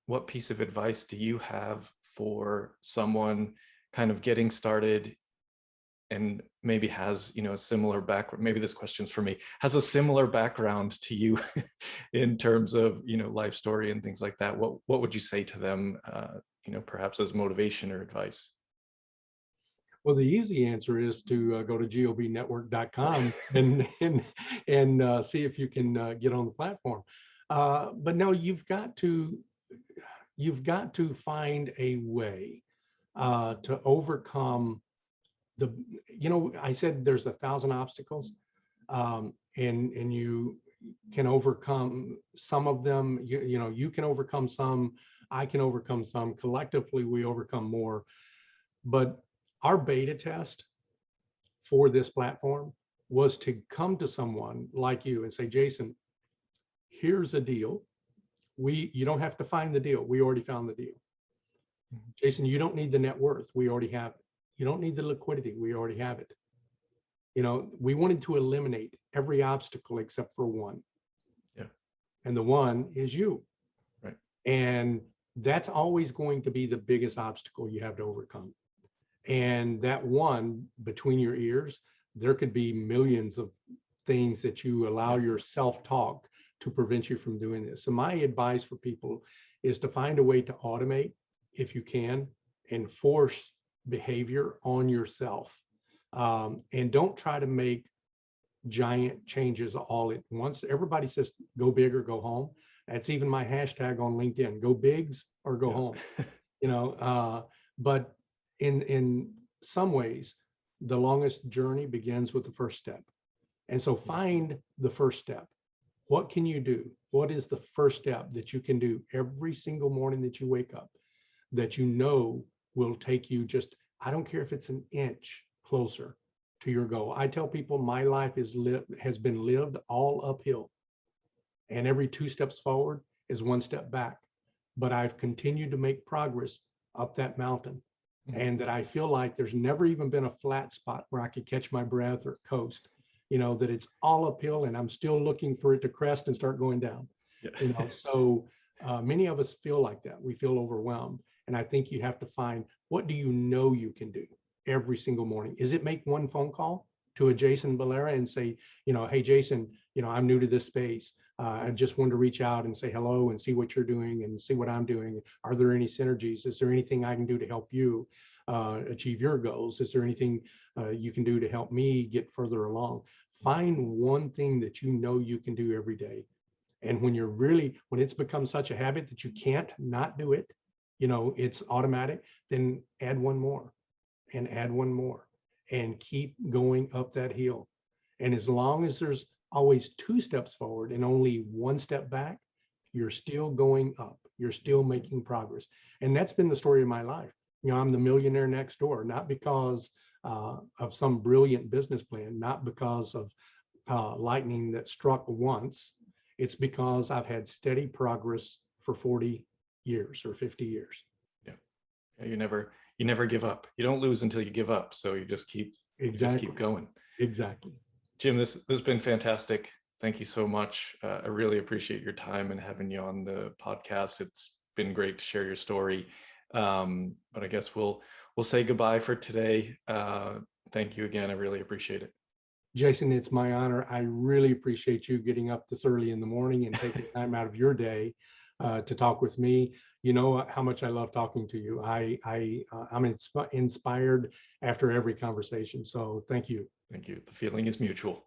What piece of advice do you have for someone kind of getting started and maybe has, a similar background? Maybe this question's for me, has a similar background to you in terms of, life story and things like that. What would you say to them, perhaps as motivation or advice? Well, the easy answer is to go to gobnetwork.com and see if you can get on the platform. But no, you've got to find a way to overcome I said there's 1,000 obstacles, and you can overcome some of them. You can overcome some, I can overcome some. Collectively, we overcome more. But our beta test for this platform was to come to someone like you and say, Jason, here's a deal. You don't have to find the deal. We already found the deal. Mhm. Jason, you don't need the net worth. We already have it. You don't need the liquidity. We already have it. We wanted to eliminate every obstacle except for one. Yeah. And the one is you. Right. And that's always going to be the biggest obstacle you have to overcome. And that one between your ears, there could be millions of things that you allow your self-talk to prevent you from doing this. So my advice for people is to find a way to automate, if you can, and force behavior on yourself. And don't try to make giant changes all at once. Everybody says, go big or go home. That's even my hashtag on LinkedIn, go bigs or go home. But in some ways, the longest journey begins with the first step. And so find the first step. What can you do? What is the first step that you can do every single morning that you wake up that will take you just, I don't care if it's an inch closer to your goal. I tell people my life has been lived all uphill, and every 2 steps forward is 1 step back. But I've continued to make progress up that mountain. Mm-hmm. And that I feel like there's never even been a flat spot where I could catch my breath or coast, that it's all uphill and I'm still looking for it to crest and start going down. Yeah. So many of us feel like that. We feel overwhelmed. And I think you have to find, what do you can do every single morning? Is it make one phone call to a Jason Balara and say, hey, Jason, I'm new to this space. I just wanted to reach out and say hello and see what you're doing and see what I'm doing. Are there any synergies? Is there anything I can do to help you achieve your goals? Is there anything you can do to help me get further along? Find one thing that you can do every day. And when it's become such a habit that you can't not do it, it's automatic, then add one more and add one more and keep going up that hill. And as long as there's always 2 steps forward and only 1 step back, you're still going up. You're still making progress. And that's been the story of my life. I'm the millionaire next door, not because of some brilliant business plan, not because of lightning that struck once. It's because I've had steady progress for 40 years or 50 years. Yeah. You never give up. You don't lose until you give up. So you just keep going. Exactly. Jim, this has been fantastic. Thank you so much. I really appreciate your time and having you on the podcast. It's been great to share your story. But I guess we'll say goodbye for today. Thank you again. I really appreciate it. Jason, it's my honor. I really appreciate you getting up this early in the morning and taking time out of your day to talk with me. You know how much I love talking to you. I'm inspired after every conversation. So thank you. Thank you. The feeling is mutual.